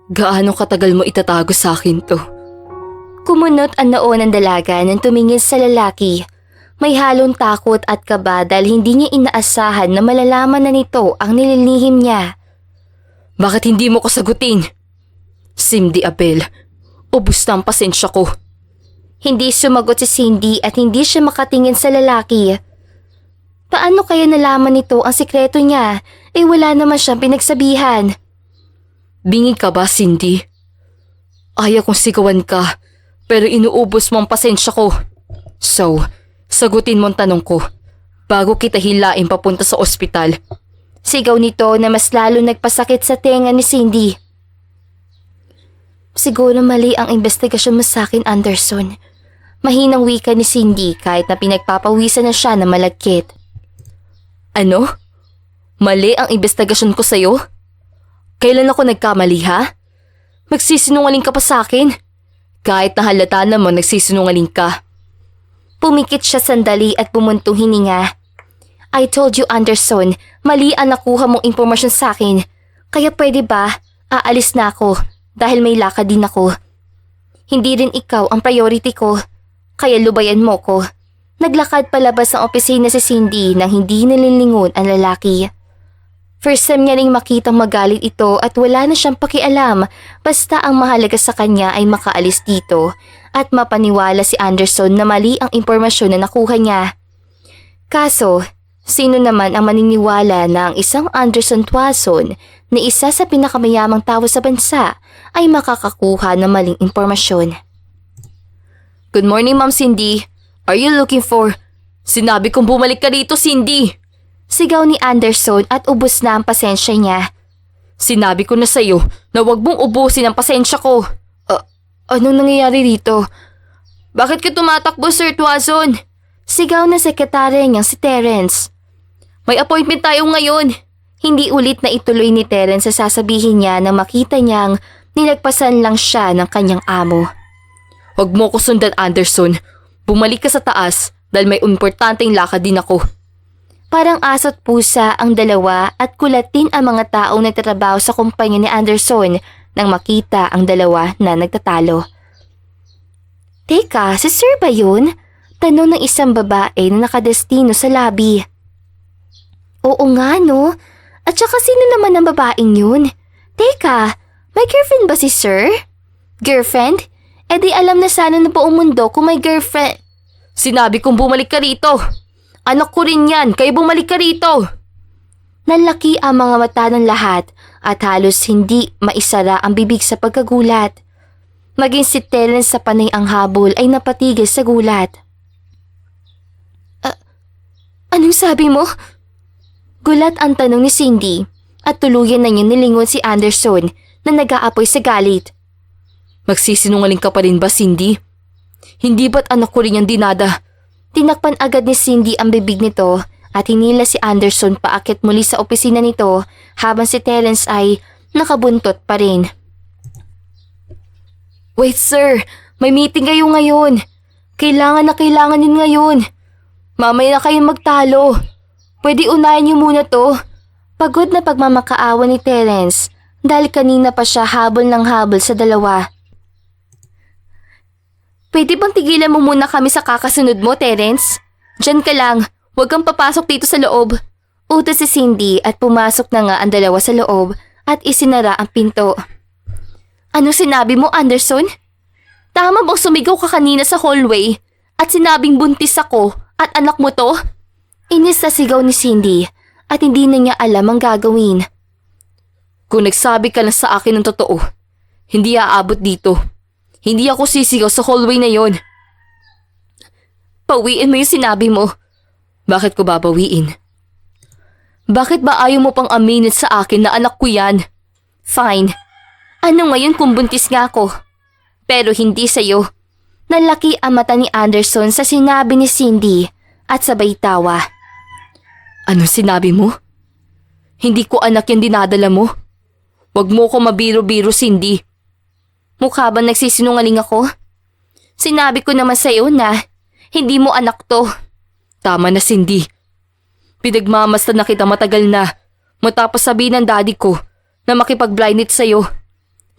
Gaano katagal mo itatago sa akin to? Kumunot ang noo ng dalaga nang tumingin sa lalaki. May halong takot at kaba dahil hindi niya inaasahan na malalaman na nito ang nililihim niya. Bakit hindi mo ko sagutin? Cindy Abel, ubus na ang pasensya ko. Hindi sumagot si Cindy at hindi siya makatingin sa lalaki. Paano kaya nalaman nito ang sikreto niya? Wala naman siyang pinagsabihan. Bingi ka ba, Cindy? Ayaw kong sigawan ka, pero inuubos mo ang pasensya ko. So, sagutin mo ang tanong ko bago kita hilain papunta sa ospital. Sigaw nito na mas lalo nagpasakit sa tenga ni Cindy. Siguro mali ang investigasyon mo sa akin, Anderson. Mahinang wika ni Cindy kahit na pinagpapawisan na siya na malagkit. Ano? Mali ang investigasyon ko sa'yo? Kailan ako nagkamali, ha? Magsisinungaling ka pa sa akin? Kahit na halata naman nagsisinungaling ka. Pumikit siya sandali at bumuntong hininga. I told you, Anderson, mali ang nakuha mong impormasyon sa akin. Kaya pwede ba, aalis na ako dahil may lakad din ako. Hindi rin ikaw ang priority ko, kaya lubayan mo ko. Naglakad palabas ng opisina si Cindy nang hindi nalilingon ang lalaki. First time niya ring makitang magalit ito at wala na siyang pakialam basta ang mahalaga sa kanya ay makaalis dito at mapaniwala si Anderson na mali ang impormasyon na nakuha niya. Kaso, sino naman ang maniniwala na ang isang Anderson Tuason na isa sa pinakamayamang tao sa bansa ay makakakuha ng maling impormasyon? Good morning, Ma'am Cindy. Are you looking for... Sinabi kong bumalik ka dito, Cindy! Sigaw ni Anderson at ubos na ang pasensya niya. Sinabi ko na sa'yo na huwag mong ubusin ang pasensya ko. Anong nangyayari dito? Bakit ka tumatakbo, Sir Tuazon? Sigaw na sekretary niyang si Terence. May appointment tayo ngayon. Hindi ulit na ituloy ni Terence sa sasabihin niya nang makita niyang nilagpasan lang siya ng kanyang amo. Huwag mo ko sundan, Anderson. Bumalik ka sa taas dahil may importanteng lakad din ako. Parang aso't pusa ang dalawa at kulatin ang mga taong nagtatrabaho sa kumpanya ni Anderson nang makita ang dalawa na nagtatalo. Teka, si Sir ba yun? Tanong ng isang babae na nakadestino sa lobby. Oo nga no, at saka sino naman ang babaeng yun? Teka, may girlfriend ba si Sir? Girlfriend? Di alam na sana ng buong mundo kung may girlfriend. Sinabi kong bumalik ka rito. Anak ko rin yan, kaya bumalik ka rito. Nanlaki ang mga mata ng lahat at halos hindi maisara ang bibig sa pagkagulat. Maging si Terence sa panay ang habol ay napatigil sa gulat. Anong sabi mo? Gulat ang tanong ni Cindy at tuluyan na niya nilingon si Anderson na nag-aapoy sa galit. Magsisinungaling ka pa rin ba, Cindy? Hindi ba't anak ko rin yung dinada? Tinakpan agad ni Cindy ang bibig nito at hinila si Anderson paakyat muli sa opisina nito habang si Terence ay nakabuntot pa rin. Wait sir, may meeting kayo ngayon. Kailangan din ngayon. Mamaya na kayong magtalo. Pwede unahin niyo muna to. Pagod na pagmamakaawa ni Terence dahil kanina pa siya habol ng habol sa dalawa. Pwede bang tigilan mo muna kami sa kakasunod mo, Terence? Diyan ka lang, huwag kang papasok dito sa loob. Utos si Cindy at pumasok na nga ang dalawa sa loob at isinara ang pinto. Ano sinabi mo, Anderson? Tama bang sumigaw ka kanina sa hallway at sinabing buntis ako at anak mo to? Inis na sigaw ni Cindy at hindi na niya alam ang gagawin. Kung nagsabi ka lang sa akin ng totoo, hindi aabot dito. Hindi ako sisigaw sa hallway na yon. Pawiin mo yung sinabi mo. Bakit ko babawiin? Bakit ba ayaw mo pang aminin sa akin na anak ko yan? Fine. Ano ngayon kung buntis nga ako? Pero hindi sa'yo. Nalaki ang mata ni Anderson sa sinabi ni Cindy at sabay tawa. Ano sinabi mo? Hindi ko anak yung dinadala mo. Huwag mo ko mabiro-biro, Cindy. Mukha ba nagsisinungaling ako? Sinabi ko naman sa'yo na hindi mo anak to. Tama na, Cindy. Pinagmamasdan na kita matagal na matapos sabihin ng daddy ko na makipag-blind date sa'yo.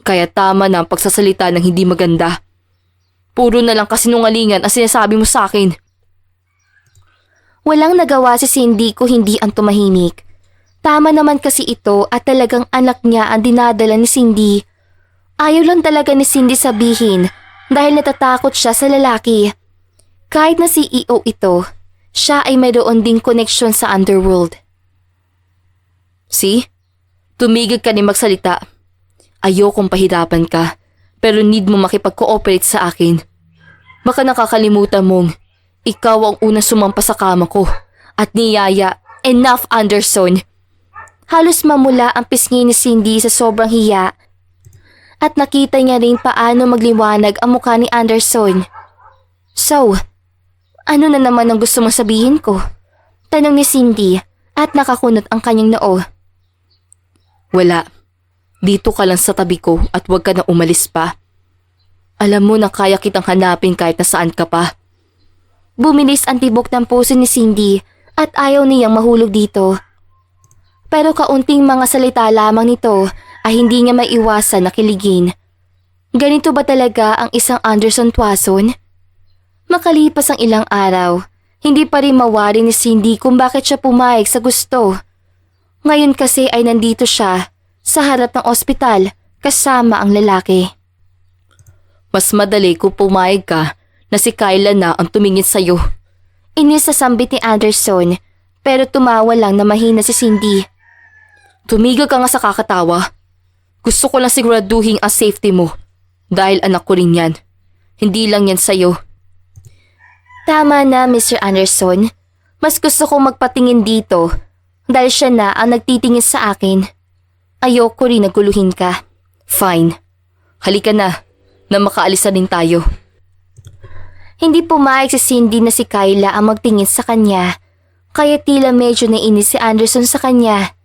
Kaya tama na ang pagsasalita ng hindi maganda. Puro na lang kasinungalingan ang sinasabi mo sa akin. Walang nagawa si Cindy kung hindi ang tumahimik. Tama naman kasi ito at talagang anak niya ang dinadala ni Cindy. Ayaw lang talaga ni Cindy sabihin dahil natatakot siya sa lalaki. Kahit na CEO ito, siya ay mayroon ding koneksyon sa underworld. See? Tumigil ka ni magsalita. Ayokong pahirapan ka, pero need mo makipag-cooperate sa akin. Baka nakakalimutan mong ikaw ang unang sumampa sa kama ko at niyaya. Enough, Anderson! Halos mamula ang pisngi ni Cindy sa sobrang hiya at nakita niya rin paano magliwanag ang mukha ni Anderson. So, ano na naman ang gusto mong sabihin ko? Tanong ni Cindy at nakakunot ang kanyang noo. Wala. Dito ka lang sa tabi ko at huwag ka na umalis pa. Alam mo na kaya kitang hanapin kahit nasaan ka pa. Bumilis ang tibok ng puso ni Cindy at ayaw niyang mahulog dito. Pero kaunting mga salita lamang nito ay hindi niya maiwasan na kiligin. Ganito ba talaga ang isang Anderson Tuason? Makalipas ang ilang araw, hindi pa rin mawari ni Cindy kung bakit siya pumayag sa gusto. Ngayon kasi ay nandito siya sa harap ng ospital kasama ang lalaki. Mas madali kung pumayag ka na si Kyla na ang tumingin sa'yo. Inis sa sambit ni Anderson pero tumawa lang na mahina si Cindy. Tumigil ka nga sa kakatawa. Gusto ko lang siguraduhin ang safety mo dahil anak ko rin yan. Hindi lang yan sa'yo. Tama na, Mr. Anderson. Mas gusto kong magpatingin dito dahil siya na ang nagtitingin sa akin. Ayoko rin naguluhin ka. Fine. Halika na makaalis na din tayo. Hindi pumayag si Cindy na si Kyla ang magtingin sa kanya. Kaya tila medyo nainis si Anderson sa kanya.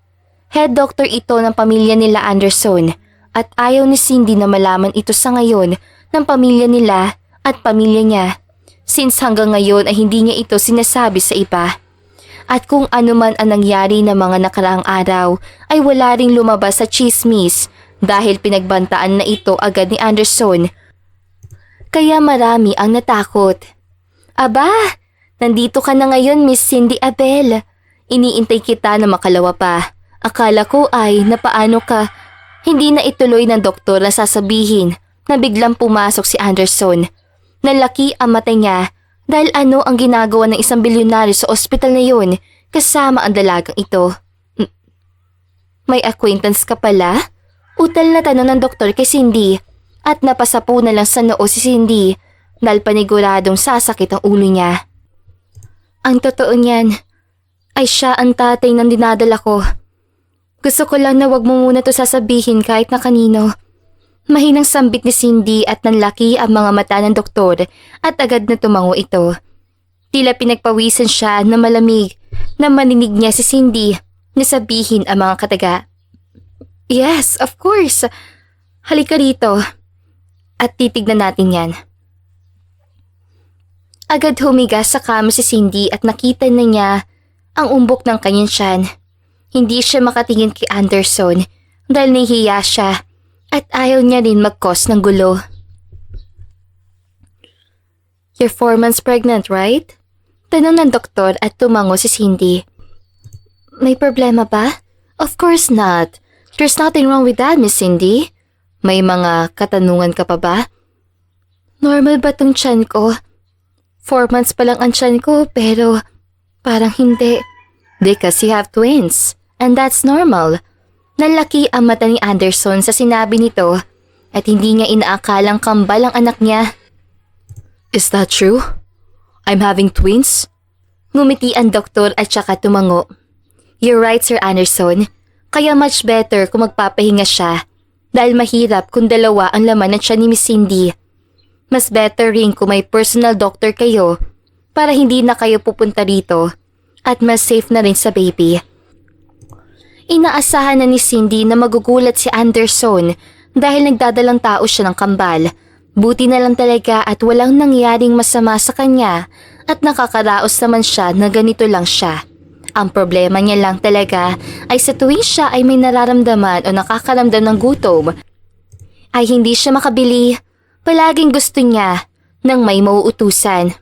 Head doctor ito ng pamilya nila Anderson at ayaw ni Cindy na malaman ito sa ngayon ng pamilya nila at pamilya niya. Since hanggang ngayon ay hindi niya ito sinasabi sa iba. At kung ano man ang nangyari na mga nakaraang araw ay wala ring lumabas sa chismis dahil pinagbantaan na ito agad ni Anderson. Kaya marami ang natakot. Aba, nandito ka na ngayon, Miss Cindy Abel. Iniintay kita na makalawa pa. Akala ko ay napaano ka. Hindi na ituloy ng doktor na sasabihin na biglang pumasok si Anderson. Nalaki ang mata niya dahil ano ang ginagawa ng isang bilyonaryo sa ospital na yun kasama ang dalagang ito. May acquaintance ka pala? Utal na tanong ng doktor kay Cindy at napasapo na lang sa noo si Cindy dahil paniguradong sasakit ang ulo niya. Ang totoo niyan ay siya ang tatay ng dinadala ko. Gusto ko lang na wag mo muna to sasabihin kahit na kanino. Mahinang sambit ni Cindy at nanlaki ang mga mata ng doktor at agad na tumango ito. Tila pinagpawisan siya na malamig na maninig niya si Cindy na sabihin ang mga kataga. Yes, of course. Halika rito at titignan natin yan. Agad humiga sa kama si Cindy at nakita na niya ang umbok ng kanyang tiyan. Hindi siya makatingin kay Anderson dahil nahihiya siya. At ayaw niya rin mag-cause ng gulo. You're 4 months pregnant, right? Tanong ng doktor at tumango si Cindy. May problema ba? Of course not. There's nothing wrong with that, Miss Cindy. May mga katanungan ka pa ba? Normal ba tong tiyan ko? 4 months pa lang ang tiyan ko pero parang hindi. Because you have twins and that's normal. Nalaki ang mata ni Anderson sa sinabi nito at hindi niya inaakalang kambal ang anak niya. Is that true? I'm having twins? Ngumiti ang doktor at saka tumango. You're right, Sir Anderson. Kaya much better kung magpapahinga siya dahil mahirap kung dalawa ang laman ng tiyan ni Miss Cindy. Mas better rin kung may personal doctor kayo para hindi na kayo pupunta rito at mas safe na rin sa baby. Inaasahan na ni Cindy na magugulat si Anderson dahil nagdadalang tao siya ng kambal. Buti na lang talaga at walang nangyaring masama sa kanya at nakakaraos naman siya na ganito lang siya. Ang problema niya lang talaga ay sa tuwing siya ay may nararamdaman o nakakaramdam ng gutom, ay hindi siya makabili. Palaging gusto niya ng may mauutusan.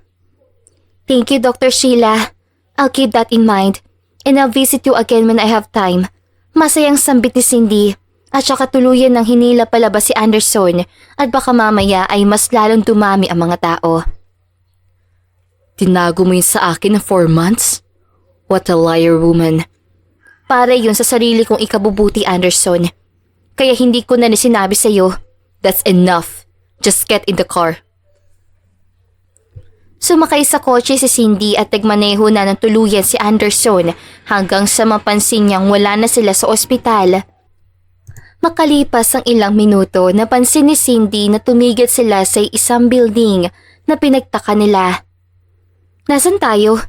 Thank you, Dr. Sheila. I'll keep that in mind. And I'll visit you again when I have time. Masayang sambit ni Cindy. At saka tuluyan ng hinila palabas si Anderson at baka mamaya ay mas lalong dumami ang mga tao. Tinago mo yun sa akin ng 4 months? What a liar, woman. Para yun sa sarili kong ikabubuti, Anderson. Kaya hindi ko na sinabi sa'yo. That's enough. Just get in the car. Sumakay sa kotse si Cindy at nagmaneho na ng tuluyan si Anderson hanggang sa mapansin niyang wala na sila sa ospital. Makalipas ang ilang minuto, napansin ni Cindy na tumigil sila sa isang building na pinagtaka nila. Nasaan tayo?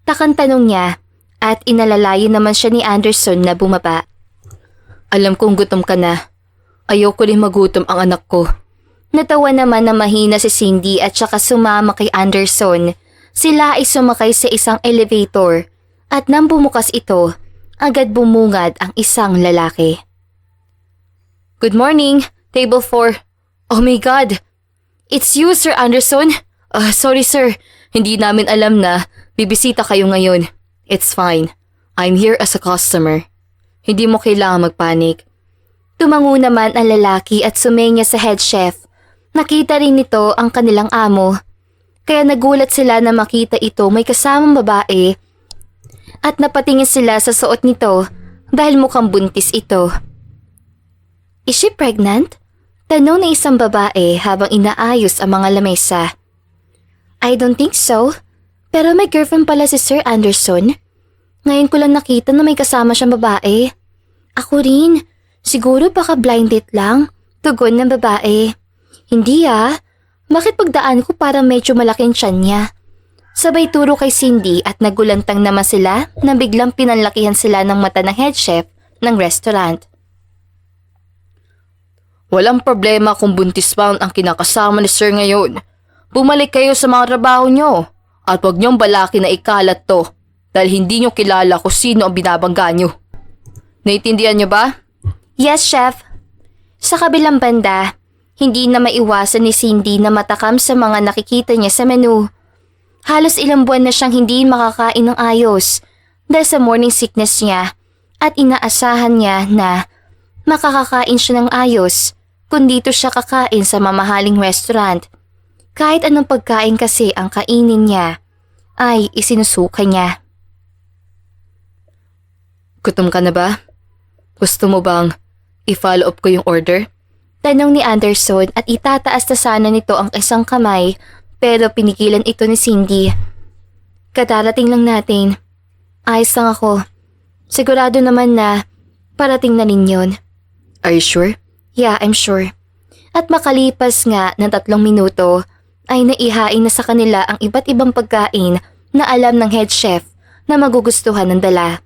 Takang tanong niya at inalalayan naman siya ni Anderson na bumaba. Alam kong gutom ka na. Ayoko rin magutom ang anak ko. Natawa naman na mahina si Cindy at saka sumama kay Anderson. Sila ay sumakay sa isang elevator at nang bumukas ito, agad bumungad ang isang lalaki. Good morning, table 4. Oh my God! It's you, Sir Anderson? Sorry sir, hindi namin alam na bibisita kayo ngayon. It's fine. I'm here as a customer. Hindi mo kailangan magpanik. Tumango naman ang lalaki at sumenya sa head chef. Nakita rin nito ang kanilang amo. Kaya nagulat sila na makita ito may kasamang babae at napatingin sila sa suot nito dahil mukhang buntis ito. Is she pregnant? Tanong ng isang babae habang inaayos ang mga lamesa. I don't think so. Pero may girlfriend pala si Sir Anderson. Ngayon ko lang nakita na may kasama siyang babae. Ako rin. Siguro baka blind date lang. Tugon ng babae. Hindi Bakit pagdaan ko parang medyo malaking tiyan niya? Sabay turo kay Cindy at nagulantang naman sila na biglang pinanlakihan sila ng mata ng head chef ng restaurant. Walang problema kung buntis pa ang kinakasama ni Sir ngayon. Bumalik kayo sa mga trabaho nyo at huwag niyong balaki na ikalat to dahil hindi nyo kilala kung sino ang binabangga nyo. Naiintindihan nyo ba? Yes, chef. Sa kabilang banda, hindi na maiwasan ni Cindy na matakam sa mga nakikita niya sa menu. Halos ilang buwan na siyang hindi makakain ng ayos dahil sa morning sickness niya at inaasahan niya na makakakain siya ng ayos kung dito siya kakain sa mamahaling restaurant. Kahit anong pagkain kasi ang kainin niya ay isinusuka niya. Gutom ka na ba? Gusto mo bang i-follow up ko yung order? Tanong ni Anderson at itataas na sana nito ang isang kamay pero pinigilan ito ni Cindy. Kadarating lang natin. Ayos lang ako. Sigurado naman na parating na rin yun. Are you sure? Yeah, I'm sure. At makalipas nga ng 3 minuto ay naihain na sa kanila ang iba't ibang pagkain na alam ng head chef na magugustuhan ng dala.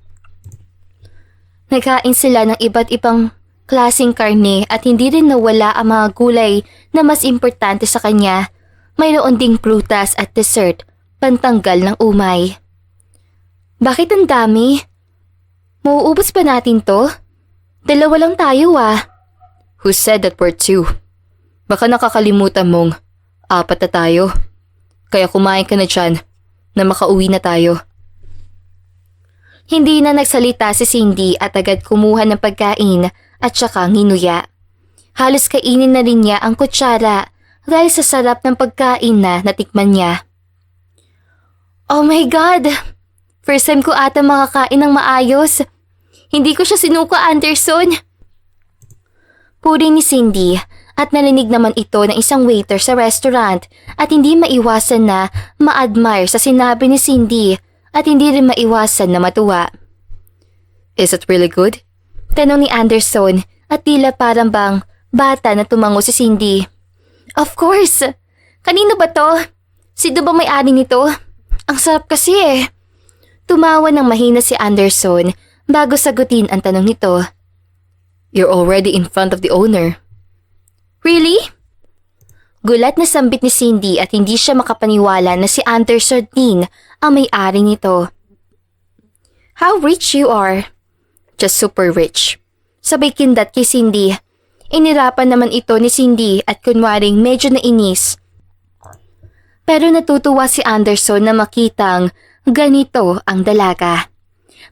Nagkain sila ng iba't ibang klaseng karne at hindi rin nawala ang mga gulay na mas importante sa kanya. Mayroon ding prutas at dessert, pantanggal ng umay. Bakit ang dami? Mauubos ba natin to? 2 lang tayo Who said that we're 2? Baka nakakalimutan mong 4 na tayo. Kaya kumain ka na dyan na makauwi na tayo. Hindi na nagsalita si Cindy at agad kumuha ng pagkain at saka nginuya. Halos kainin na rin niya ang kutsara dahil sa sarap ng pagkain na natikman niya. Oh my God! First time ko ata makakain ng maayos. Hindi ko siya sinuka, Anderson. Puri ni Cindy at narinig naman ito ng isang waiter sa restaurant at hindi maiwasan na ma-admire sa sinabi ni Cindy at hindi rin maiwasan na matuwa. Is it really good? Tanong ni Anderson at tila parang bang bata na tumango si Cindy. Of course! Kanino ba to? Sino ba may-ari nito? Ang sarap kasi Tumawa ng mahina si Anderson bago sagutin ang tanong nito. You're already in front of the owner. Really? Gulat na sambit ni Cindy at hindi siya makapaniwala na si Anderson din ang may-ari nito. How rich you are. Just super rich. Sabay kindat kay Cindy. Inirapan naman ito ni Cindy at kunwaring medyo nainis. Pero natutuwa si Anderson na makitang ganito ang dalaga.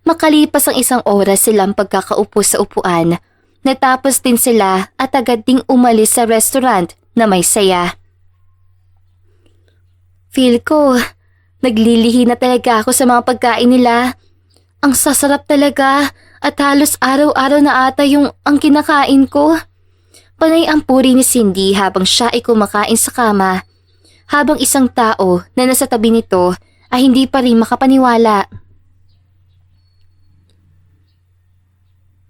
Makalipas ang 1 oras silang pagkakaupo sa upuan, natapos din sila at agad ding umalis sa restaurant na may saya. Feel ko, naglilihi na talaga ako sa mga pagkain nila. Ang sasarap talaga at halos araw-araw na ata ang kinakain ko. Panay ang puri ni Cindy habang siya ay kumakain sa kama, habang isang tao na nasa tabi nito ay hindi pa rin makapaniwala.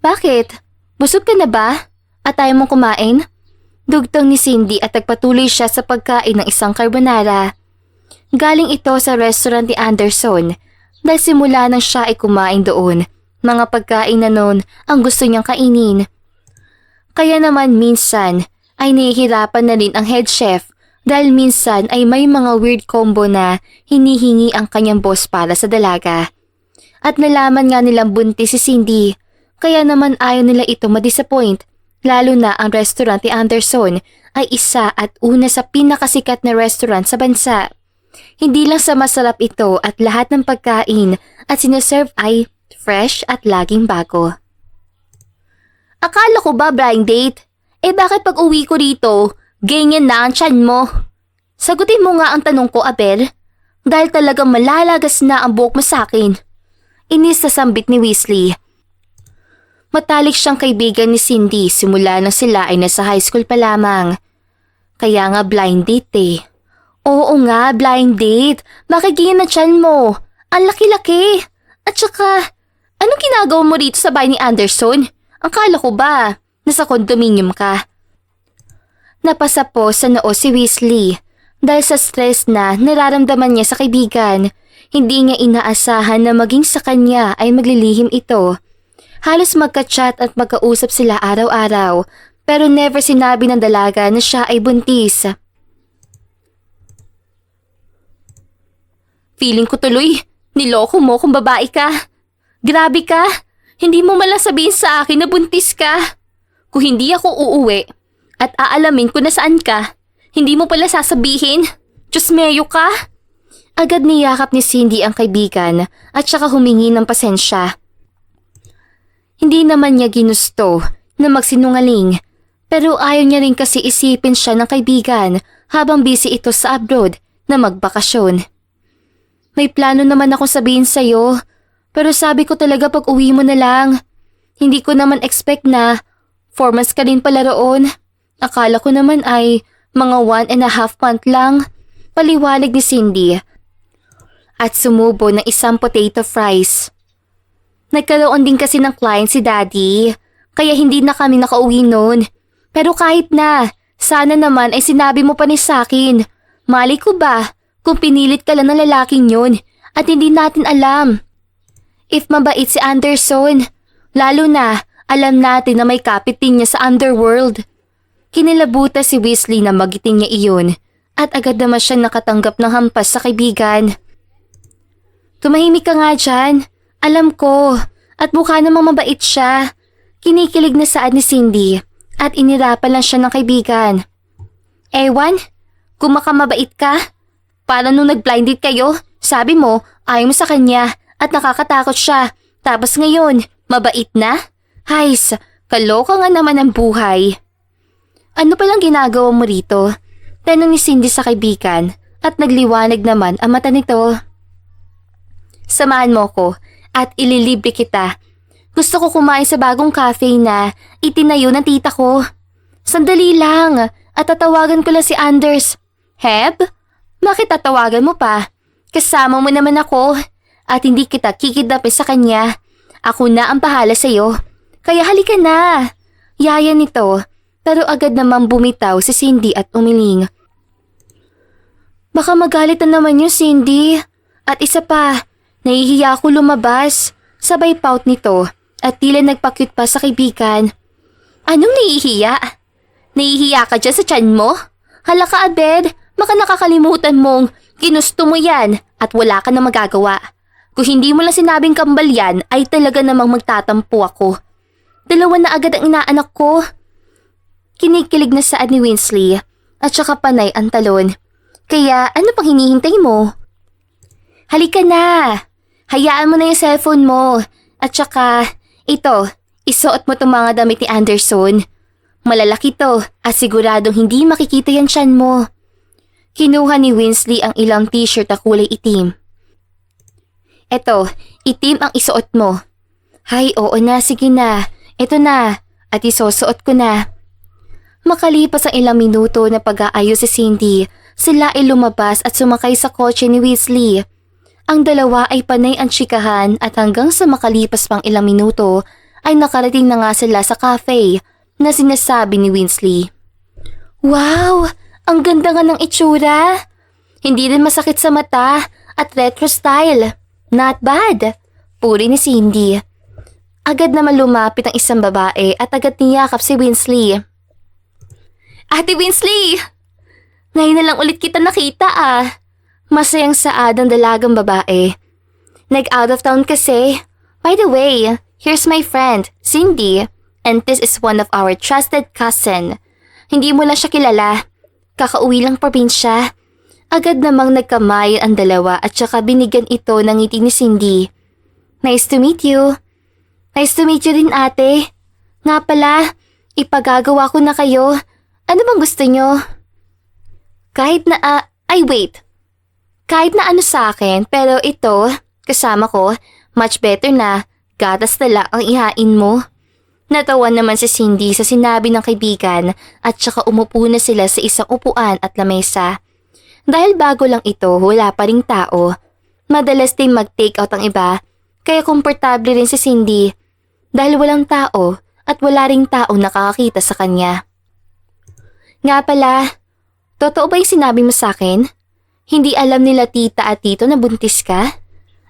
Bakit? Busog ka na ba? At ayaw mong kumain? Dugtong ni Cindy at nagpatuloy siya sa pagkain ng isang carbonara. Galing ito sa restaurant ni Anderson dahil simula nang siya ay kumain doon, mga pagkain na noon ang gusto niyang kainin. Kaya naman minsan ay nahihirapan na rin ang head chef dahil minsan ay may mga weird combo na hinihingi ang kanyang boss para sa dalaga. At nalaman nga nilang buntis si Cindy, kaya naman ayaw nila ito ma-disappoint, lalo na ang restaurant ni Anderson ay isa at una sa pinakasikat na restaurant sa bansa. Hindi lang sa masarap ito at lahat ng pagkain at sinaserve ay fresh at laging bago. Akala ko ba blind date? Bakit pag uwi ko rito, ganyan na ang tiyan mo? Sagutin mo nga ang tanong ko, Abel. Dahil talagang malalagas na ang buhok mo sa akin. Inis na sambit ni Weasley. Matalik siyang kaibigan ni Cindy simula nang sila ay nasa high school pa lamang. Kaya nga blind date eh. Oo nga, blind date. Bakit ganyan na tiyan mo? Ang laki-laki. At saka, anong ginagawa mo rito sa bahay ni Anderson? Akala ko ba, nasa condominium ka? Napasa po sa noo si Weasley dahil sa stress na nararamdaman niya sa kaibigan. Hindi niya inaasahan na maging sa kanya ay maglilihim ito. Halos magka-chat at magkausap sila araw-araw pero never sinabi ng dalaga na siya ay buntis. Feeling ko tuloy, niloko mo kung babae ka. Grabe ka, hindi mo malang sabihin sa akin na buntis ka. Kung hindi ako uuwi at aalamin ko na saan ka, hindi mo pala sasabihin. Diyos meyo ka. Agad niyakap ni Cindy ang kaibigan at saka humingi ng pasensya. Hindi naman niya ginusto na magsinungaling pero ayaw niya rin kasi isipin siya ng kaibigan habang busy ito sa abroad na magbakasyon. May plano naman akong sabihin sa'yo, pero sabi ko talaga pag uwi mo na lang. Hindi ko naman expect na 4 months ka rin pala roon. Akala ko naman ay mga 1.5 month lang, paliwanag ni Cindy. At sumubo ng isang potato fries. Nagkaroon din kasi ng client si Daddy, kaya hindi na kami nakauwi noon. Pero kahit na, sana naman ay sinabi mo pa ni sa'kin. Mali ko ba? Kung pinilit ka lang ng lalaking yun at hindi natin alam. If mabait si Anderson, lalo na alam natin na may kapitin niya sa underworld. Kinilabuta si Weasley na magiting niya iyon at agad naman siya nakatanggap ng hampas sa kaibigan. Tumahimik ka nga dyan, alam ko at mukha namang mabait siya. Kinikilig na saad ni Cindy at inirapan lang siya ng kaibigan. Ewan, kung makamabait ka. Para nung nag-blind date kayo, sabi mo, ayaw mo sa kanya at nakakatakot siya. Tapos ngayon, mabait na? Hays, kaloka nga naman ang buhay. Ano palang ginagawa mo rito? Tanong ni Cindy sa kaibigan at nagliwanag naman ang mata nito. Samahan mo ko at ililibre kita. Gusto ko kumain sa bagong cafe na itinayo ng tita ko. Sandali lang at tatawagan ko lang si Anders. Heb? Bakit tatawagan mo pa? Kasama mo naman ako at hindi kita kikidnapin sa kanya. Ako na ang bahala sa'yo. Kaya halika na. Yaya nito pero agad namang bumitaw si Cindy at umiling. Baka magalit na naman yung Cindy. At isa pa, nahihiya ako lumabas. Sabay pout nito at tila nagpa-cute pa sa kaibigan. Anong nahihiya? Nahihiya ka dyan sa tiyan mo? Hala ka, Abed. Baka nakakalimutan mong ginusto mo yan at wala ka na magagawa. Kung hindi mo lang sinabing kambal yan ay talaga namang magtatampo ako. 2 na agad ang inaanak ko. Kinikilig na saad ni Winsley at saka panay ang talon. Kaya ano pang hinihintay mo? Halika na! Hayaan mo na yung cellphone mo. At saka, ito, isuot mo tong mga damit ni Anderson. Malalaki to at siguradong hindi makikita yan tiyan mo. Kinuha ni Winsley ang ilang t-shirt na kulay itim. Eto, itim ang isuot mo. Hay, oo na, sige na. Ito na, at isusuot ko na. Makalipas ang ilang minuto na pag-aayos si Cindy, sila ay lumabas at sumakay sa kotse ni Weasley. Ang dalawa ay panay ang tsikahan at hanggang sa makalipas pang ilang minuto ay nakarating na nga sila sa cafe na sinasabi ni Weasley. Wow! Ang ganda nga ng itsura! Hindi rin masakit sa mata at retro style. Not bad! Puri ni Cindy. Agad naman lumapit ang isang babae at agad niyakap si Weasley. Ate Weasley! Ngayon na lang ulit kita nakita ah. Masayang saad ang dalagang babae. Nag-out of town kasi. By the way, here's my friend, Cindy. And this is one of our trusted cousin. Hindi mo lang siya kilala. Kakauwi lang probinsya. Agad namang nagkamayan ang dalawa at saka binigyan ito ng ngiti ni Cindy. Nice to meet you. Nice to meet you din ate. Nga pala, ipagagawa ko na kayo. Ano bang gusto nyo? Kahit na, wait. Kahit na ano sa akin, pero ito, kasama ko, much better na, gatas na lang ang ihain mo. Natawa naman si Cindy sa sinabi ng kaibigan at saka umupo na sila sa isang upuan at lamesa. Dahil bago lang ito, wala pa ring tao. Madalas din mag-take out ang iba, kaya komportable rin si Cindy. Dahil walang tao at wala ring tao nakakakita sa kanya. Nga pala, totoo ba yung sinabi mo sa akin? Hindi alam nila tita at tito na buntis ka?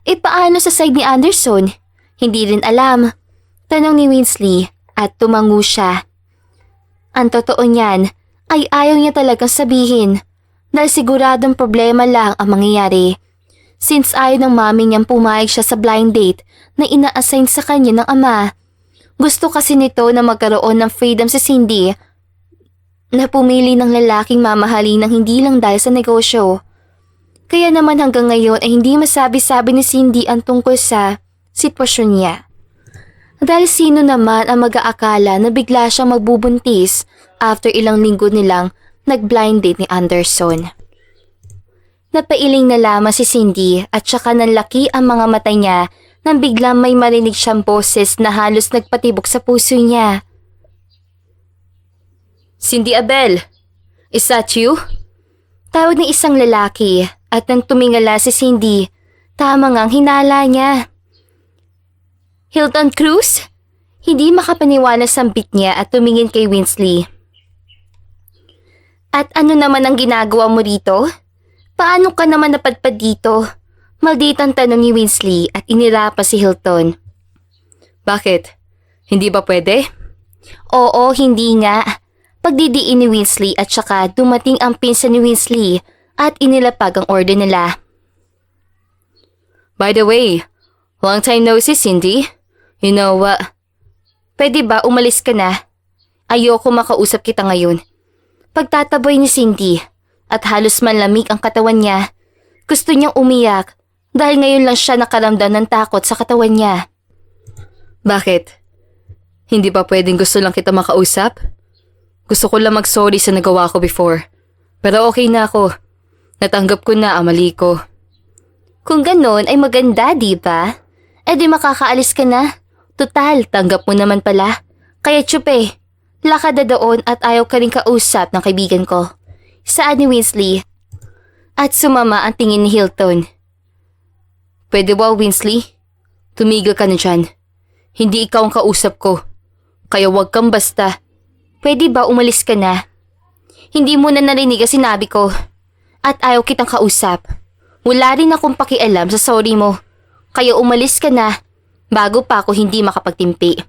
E paano sa side ni Anderson? Hindi rin alam. Tanong ni Weasley at tumango siya. Ang totoo niyan ay ayaw niya talagang sabihin dahil siguradong problema lang ang mangyayari. Since ayaw ng mami niyang pumayag siya sa blind date na ina-assign sa kanya ng ama. Gusto kasi nito na magkaroon ng freedom si Cindy na pumili ng lalaking mamahalin ng hindi lang dahil sa negosyo. Kaya naman hanggang ngayon ay hindi masabi-sabi ni Cindy ang tungkol sa sitwasyon niya. Dahil sino naman ang mag-aakala na bigla siyang magbubuntis after ilang linggo nilang nag-blind date ni Anderson. Napailing na lamang si Cindy at saka nanlaki ang mga mata niya nang biglang may marinig siyang boses na halos nagpatibok sa puso niya. Cindy Abel, is that you? Tawag ng isang lalaki at nang tumingala si Cindy, tama ngang hinala niya. Hilton Cruz? Hindi makapaniwala sambit niya at tumingin kay Weasley. At ano naman ang ginagawa mo rito? Paano ka naman napadpad dito? Malditang tanong ni Weasley at inirapa si Hilton. Bakit? Hindi ba pwede? Oo, hindi nga. Pagdidiin ni Weasley at saka dumating ang pinsan ni Weasley at inilapag ang order nila. By the way, long time no see, Cindy. You know what? Pwede ba umalis ka na? Ayoko makausap kita ngayon. Pagtataboy ni Cindy at halos manlamig ang katawan niya. Gusto niyang umiyak dahil ngayon lang siya nakaramdam ng takot sa katawan niya. Bakit? Hindi ba pwedeng gusto lang kita makausap? Gusto ko lang mag-sorry sa nagawa ko before. Pero okay na ako. Natanggap ko na ang mali ko. Kung ganon ay maganda, di ba? Eh di makakaalis ka na. Total, tanggap mo naman pala. Kaya tsupe, lakad na doon at ayaw ka rin kausap ng kaibigan ko. Saan ni Weasley? At sumama ang tingin ni Hilton. Pwede ba, Weasley? Tumigil ka na dyan. Hindi ikaw ang kausap ko. Kaya wag kang basta. Pwede ba umalis ka na? Hindi mo na narinig ang sinabi ko. At ayaw kitang kausap. Wala rin akong pakialam sa sorry mo. Kaya umalis ka na bago pa ako hindi makapagtimpi.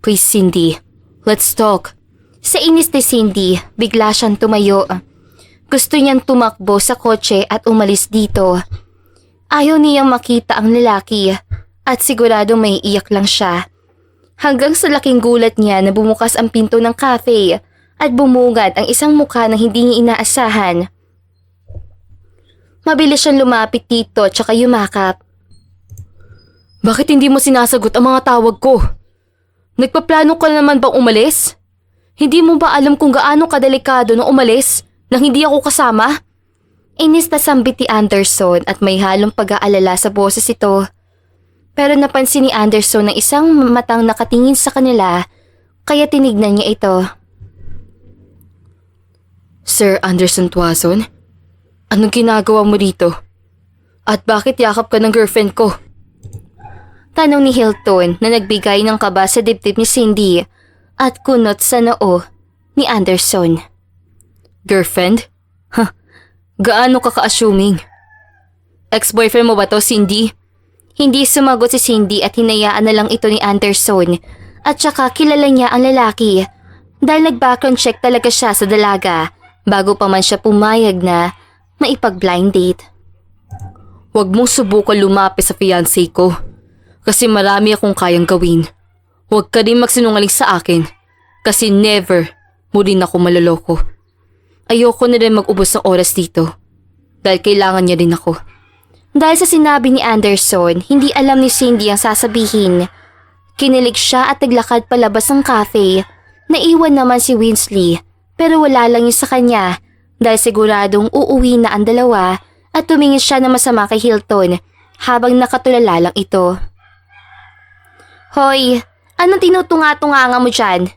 Please, Cindy. Let's talk. Sa inis ni Cindy, bigla siyang tumayo. Gusto niyang tumakbo sa kotse at umalis dito. Ayaw niyang makita ang lalaki at sigurado may iyak lang siya. Hanggang sa laking gulat niya na bumukas ang pinto ng cafe at bumungad ang isang mukha na hindi niya inaasahan. Mabilis siyang lumapit dito tsaka yumakap. Bakit hindi mo sinasagot ang mga tawag ko? Nagpaplano ka naman bang umalis? Hindi mo ba alam kung gaano kadelikado na umalis nang hindi ako kasama? Inis na sambit ni Anderson at may halong pag-aalala sa boses ito. Pero napansin ni Anderson ng isang matang nakatingin sa kanila, kaya tinignan niya ito. Sir Anderson Tuason, anong ginagawa mo dito? At bakit yakap ka ng girlfriend ko? Tanong ni Hilton na nagbigay ng kaba sa dibdib ni Cindy at kunot sa noo ni Anderson. Girlfriend? Gaano ka ka-assuming? Ex-boyfriend mo ba to, Cindy? Hindi sumagot si Cindy at hinayaan na lang ito ni Anderson at saka kilala niya ang lalaki dahil nag-background check talaga siya sa dalaga bago pa man siya pumayag na maipag-blind date. Huwag mong subukan lumapit sa fiancé ko kasi marami akong kayang gawin. Huwag ka din magsinungaling sa akin kasi never mo rin ako maloloko. Ayoko na rin mag-ubos ng oras dito dahil kailangan niya din ako. Dahil sa sinabi ni Anderson, hindi alam ni Cindy ang sasabihin. Kinilig siya at naglakad palabas ng cafe. Naiwan naman si Winsley pero wala lang yun sa kanya dahil siguradong uuwi na ang dalawa at tumingin siya na masama kay Hilton habang nakatulala lang ito. Hoy, anong tinutunga-tunganga mo dyan?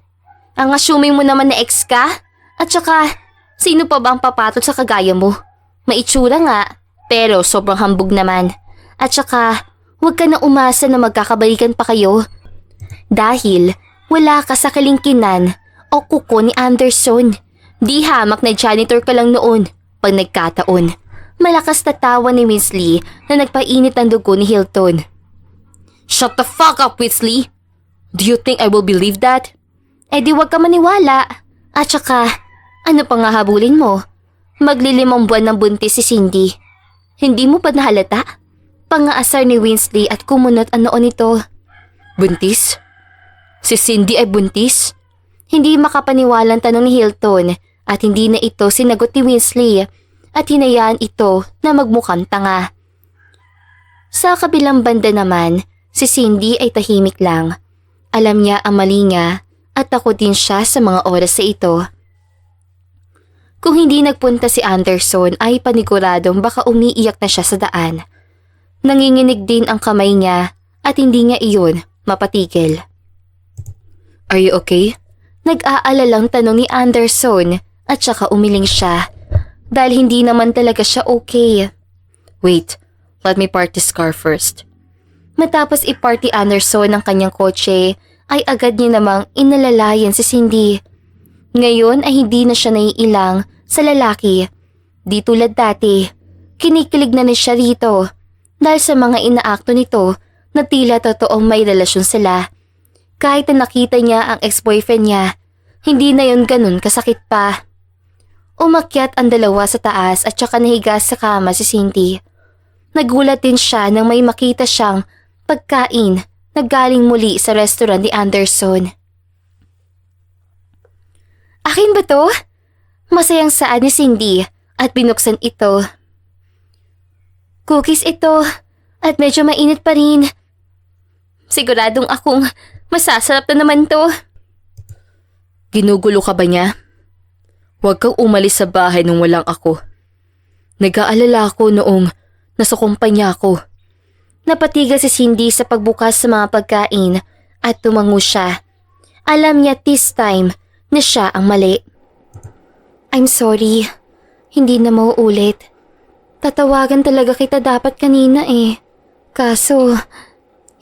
Ang assuming mo naman na ex ka? At saka, sino pa ba ang papatol sa kagaya mo? Maitsura nga, pero sobrang hambog naman. At saka, huwag ka na umasa na magkakabalikan pa kayo. Dahil wala ka sa kalingkinan o kuko ni Anderson. Di hamak na janitor ka lang noon pag nagkataon. Malakas na tawa ni Winsley na nagpainit ng dugo ni Hilton. Shut the fuck up, Winsley! Do you think I will believe that? Eh di wag ka maniwala. At saka, ano pang hahabulin mo? Maglilimang buwan ng buntis si Cindy. Hindi mo pa nahalata? Pangaasar ni Winsley at kumunot ang noo nito. Buntis? Si Cindy ay buntis? Hindi makapaniwalang tanong ni Hilton at hindi na ito sinagot ni Winsley at hinayaan ito na magmukhang tanga. Sa kabilang banda naman, si Cindy ay tahimik lang. Alam niya ang mali niya at takot din siya sa mga oras sa ito. Kung hindi nagpunta si Anderson ay paniguradong baka umiiyak na siya sa daan. Nanginginig din ang kamay niya at hindi niya iyon mapatigil. Are you okay? Nag-aalalang tanong ni Anderson at saka umiling siya dahil hindi naman talaga siya okay. Wait, let me part this car first. Matapos i-party Anderson ng kanyang kotse ay agad niya namang inalalayan si Cindy. Ngayon ay hindi na siya naiilang sa lalaki. Di tulad dati, kinikilig na siya rito dahil sa mga inaakto nito na tila totoong may relasyon sila. Kahit na nakita niya ang ex-boyfriend niya, hindi na yun ganun kasakit pa. Umakyat ang dalawa sa taas at saka nahiga sa kama si Cindy. Nagulat din siya nang may makita siyang pagkain na galing muli sa restaurant ni Anderson. Akin ba to? Masayang saan ni Cindy at binuksan ito. Cookies ito at medyo mainit pa rin. Siguradong akong masasarap na naman to. Ginugulo ka ba niya? Huwag kang umalis sa bahay nung walang ako. Nag-aalala ako noong nasa kumpanya ko. Napatigil si Cindy sa pagbukas sa mga pagkain at tumango siya. Alam niya this time na siya ang mali. I'm sorry. Hindi na mauulit. Tatawagan talaga kita dapat kanina eh. Kaso,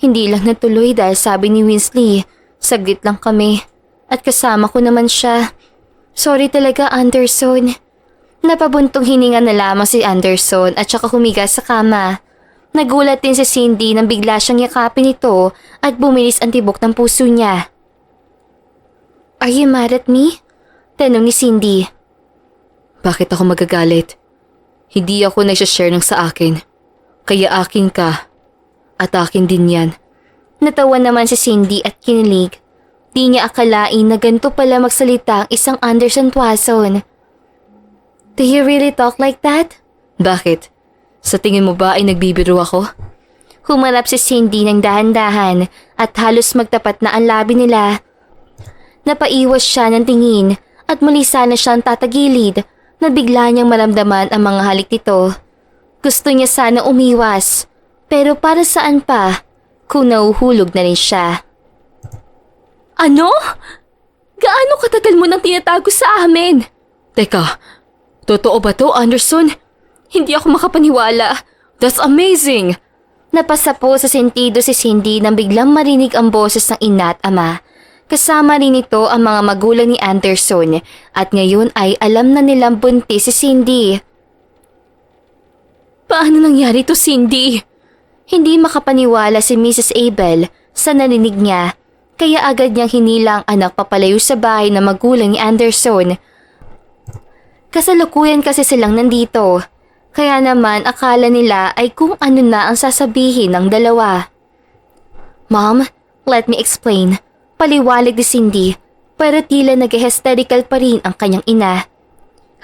hindi lang natuloy dahil sabi ni Winsley, saglit lang kami. At kasama ko naman siya. Sorry talaga, Anderson. Napabuntong hininga na lamang si Anderson at saka humiga sa kama. Nagulat din si Cindy nang bigla siyang yakapin ito at bumilis ang tibok ng puso niya. Are you mad at me? Tanong ni Cindy. Bakit ako magagalit? Hindi ako nagsashare ng sa akin. Kaya akin ka. At akin din yan. Natawa naman si Cindy at kinilig. Di niya akalain na ganito pala magsalita ang isang Anderson Tuason. Do you really talk like that? Bakit? Sa tingin mo ba ay nagbibiro ako? Humarap si Cindy ng dahan-dahan at halos magtapat na ang labi nila. Napaiwas siya ng tingin at muli sana siyang tatagilid na bigla niyang maramdaman ang mga halik nito. Gusto niya sana umiwas, pero para saan pa kung nauhulog na rin siya. Ano? Gaano katagal mo nang tinatago sa amin? Teka, totoo ba to, Anderson? Hindi ako makapaniwala. That's amazing! Napasa po sa sentido si Cindy nang biglang marinig ang boses ng ina at ama. Kasama rin ito ang mga magulang ni Anderson at ngayon ay alam na nilang buntis si Cindy. Paano nangyari to, Cindy? Hindi makapaniwala si Mrs. Abel sa narinig niya, kaya agad niyang hinila ang anak papalayo sa bahay ng magulang ni Anderson. Kasalukuyan kasi silang nandito, kaya naman akala nila ay kung ano na ang sasabihin ng dalawa. Mom, let me explain. Paliwalag ni Cindy, pero tila nag-hysterical pa rin ang kanyang ina.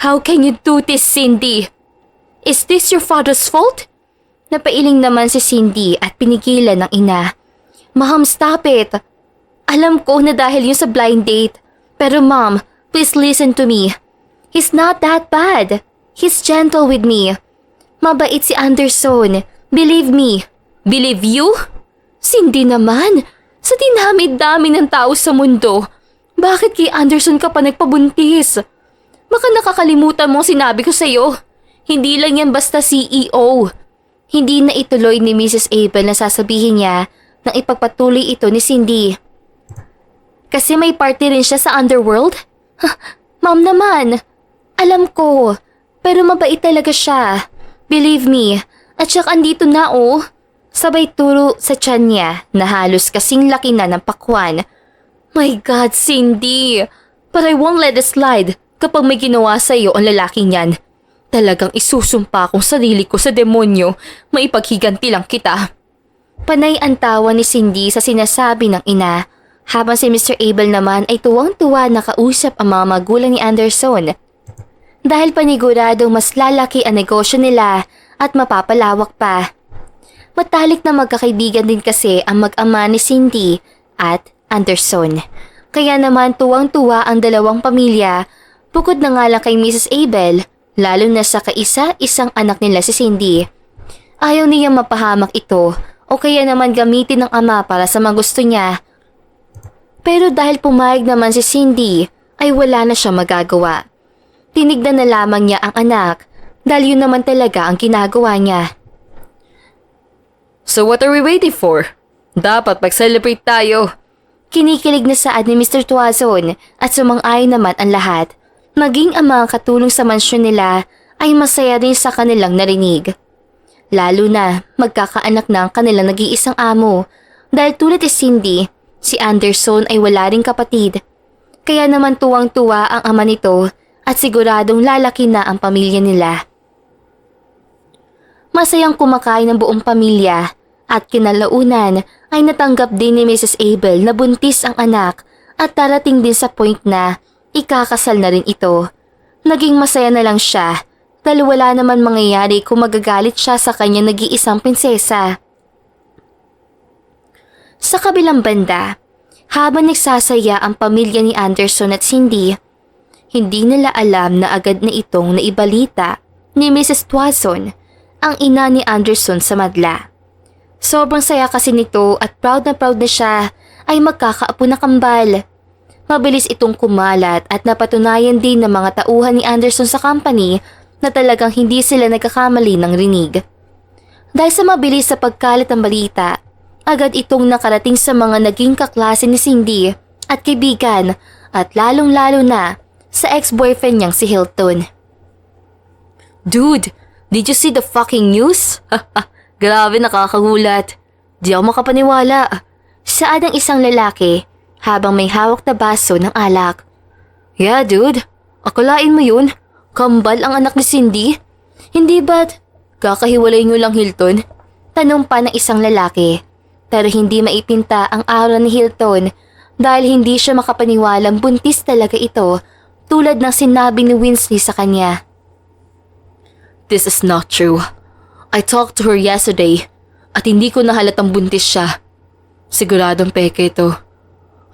How can you do this, Cindy? Is this your father's fault? Napailing naman si Cindy at pinigilan ng ina. Mom, stop it! Alam ko na dahil yun sa blind date. Pero mom, please listen to me. He's not that bad. He's gentle with me. Mabait si Anderson. Believe me. Believe you? Cindy naman, sa dinami-dami ng tao sa mundo, bakit kay Anderson ka pa nagpabuntis? Baka nakakalimutan mong sinabi ko sa'yo. Hindi lang yan basta CEO. Hindi na ituloy ni Mrs. Abel na sasabihin niya nang ipagpatuloy ito ni Cindy. Kasi may party rin siya sa underworld? Mom naman, alam ko, pero mabait talaga siya. Believe me, at saka andito na oh. Sabay turo sa tiyan niya na halos kasing laki na ng pakwan. My God, Cindy, but I won't let it slide kapag may ginawa sa iyo ang lalaking yan. Talagang isusumpa kong sarili ko sa demonyo, maipaghiganti lang kita. Panay ang tawa ni Cindy sa sinasabi ng ina, habang si Mr. Abel naman ay tuwang-tuwa na kausap ang mga magulang ni Anderson. Dahil paniguradong mas lalaki ang negosyo nila at mapapalawak pa. Matalik na magkakaibigan din kasi ang mag-ama ni Cindy at Anderson. Kaya naman tuwang-tuwa ang dalawang pamilya, bukod na nga lang kay Mrs. Abel, lalo na sa kaisa-isang anak nila si Cindy. Ayaw niya mapahamak ito o kaya naman gamitin ng ama para sa mga gusto niya. Pero dahil pumayag naman si Cindy, ay wala na siya magagawa. Tinignan na lamang niya ang anak dahil yun naman talaga ang ginagawa niya. So what are we waiting for? Dapat mag-celebrate tayo. Kinikilig na saad ni Mr. Tuazon at sumang-ayon naman ang lahat. Maging ang mga katulong sa mansyon nila ay masaya rin sa kanilang narinig. Lalo na magkakaanak na ang kanilang nag-iisang amo dahil tulad ni Cindy, si Anderson ay wala ring kapatid. Kaya naman tuwang-tuwa ang ama nito at siguradong lalaki na ang pamilya nila. Masayang kumakain ng buong pamilya at kinalaunan ay natanggap din ni Mrs. Abel na buntis ang anak at darating din sa point na ikakasal na rin ito. Naging masaya na lang siya dahil wala naman mangyayari kung magagalit siya sa kanyang nag-iisang prinsesa. Sa kabilang banda, habang nagsasaya ang pamilya ni Anderson at Cindy, hindi nila alam na agad na itong naibalita ni Mrs. Tuazon, ang ina ni Anderson sa madla. Sobrang saya kasi nito at proud na siya ay magkakaapo na kambal. Mabilis itong kumalat at napatunayan din ng mga tauhan ni Anderson sa company na talagang hindi sila nagkakamali ng rinig. Dahil sa mabilis sa pagkalat ng balita, agad itong nakarating sa mga naging kaklase ni Cindy at kaibigan at lalong-lalo na sa ex-boyfriend niyang si Hilton. Dude, did you see the fucking news? Grabe, nakakagulat. Di ako makapaniwala. Saad ng isang lalaki habang may hawak na baso ng alak. Yeah, dude. Akalain mo yun? Kambal ang anak ni Cindy? Hindi ba't kakahiwalay nyo lang, Hilton? Tanong pa ng isang lalaki. Pero hindi maipinta ang aura ni Hilton dahil hindi siya makapaniwalang buntis talaga ito tulad ng sinabi ni Winsley sa kanya. This is not true. I talked to her yesterday at hindi ko nahalatang buntis siya. Siguradong peke ito.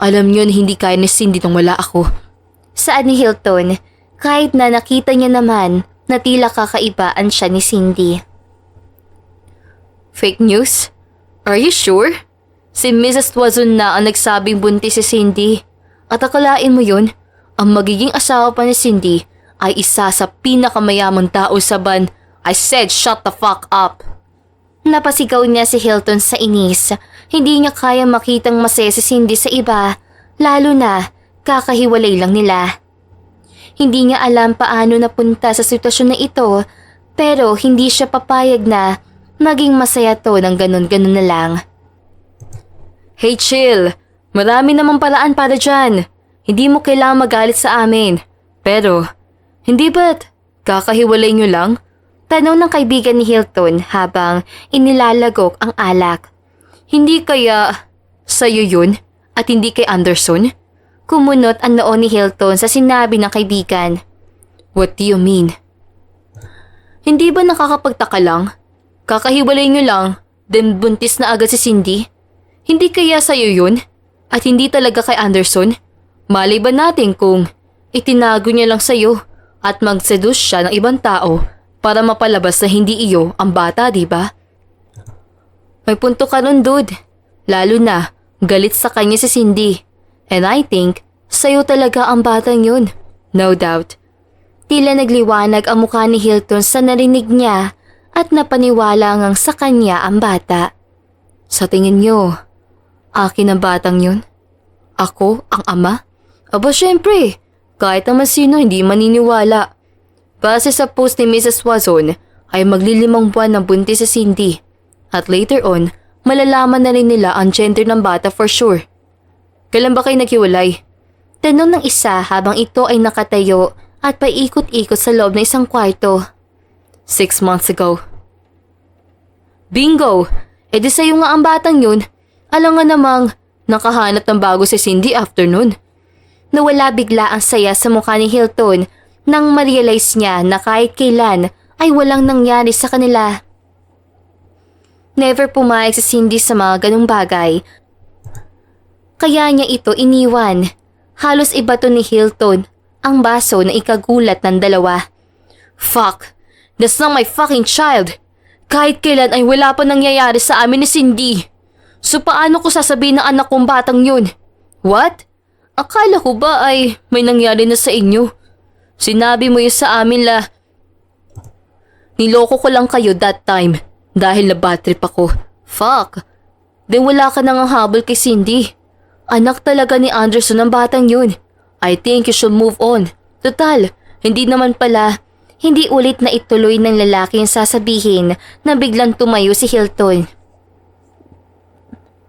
Alam niyo na hindi kaya ni Cindy nung wala ako. Saan ni Hilton, kahit na nakita niya naman na tila kakaibaan siya ni Cindy. Fake news? Are you sure? Si Mrs. Twazon na ang nagsabing buntis si Cindy. At akalain mo yun, ang magiging asawa pa ni Cindy ay isa sa pinakamayamang tao sa ban. I said shut the fuck up. Napasigaw niya si Hilton sa inis. Hindi niya kaya makitang masaya si Cindy sa iba, lalo na kakahiwalay lang nila. Hindi niya alam paano napunta sa sitwasyon na ito, pero hindi siya papayag na maging masaya to ng ganun-ganun na lang. Hey chill, marami namang paraan para dyan. Hindi mo kailangang magalit sa amin. Pero, hindi ba't kakahiwalay nyo lang? Tanong ng kaibigan ni Hilton habang inilalagok ang alak. Hindi kaya sa'yo yun at hindi kay Anderson? Kumunot ang noo ni Hilton sa sinabi ng kaibigan. What do you mean? Hindi ba nakakapagtaka lang? Kakahiwalay nyo lang, then buntis na agad si Cindy? Hindi kaya sa'yo yun? At hindi talaga kay Anderson? Malay ba natin kung itinago niya lang sa'yo at mag-seduce siya ng ibang tao para mapalabas na hindi iyo ang bata, di ba? May punto ka nun, dude. Lalo na, galit sa kanya si Cindy. And I think, sa'yo talaga ang batang yun. No doubt. Tila nagliwanag ang mukha ni Hilton sa narinig niya at napaniwala ngang sa kanya ang bata. Sa tingin niyo, akin ang batang yun? Ako ang ama? Aba syempre, kahit naman sino hindi maniniwala. Base sa post ni Mrs. Wazon ay maglilimang buwan ng buntis si Cindy. At later on, malalaman na rin nila ang gender ng bata for sure. Kailan ba kayo naghiwalay? Tanong ng isa habang ito ay nakatayo at paikot-ikot sa loob ng isang kwarto. 6 months ago. Bingo! E di sa'yo nga ang batang yun. Alam nga namang nakahanap ng bago si Cindy after nun. Nawala bigla ang saya sa mukha ni Hilton nang ma-realize niya na kahit kailan ay walang nangyari sa kanila. Never pumayag si Cindy sa mga ganung bagay. Kaya niya ito iniwan. Halos ibato ni Hilton ang baso na ikagulat ng dalawa. Fuck! That's not my fucking child! Kahit kailan ay wala pa nangyayari sa amin ni Cindy. So paano ko sasabihin ng anak kong batang yun? What? Akala ko ba ay may nangyari na sa inyo? Sinabi mo yun sa amin niloko ko lang kayo that time dahil na bad trip ako. Fuck! Then wala ka nang habol kay Cindy. Anak talaga ni Anderson ang batang yun. I think you should move on. Total, hindi naman pala. Hindi ulit na ituloy ng lalaki ang sasabihin na biglang tumayo si Hilton.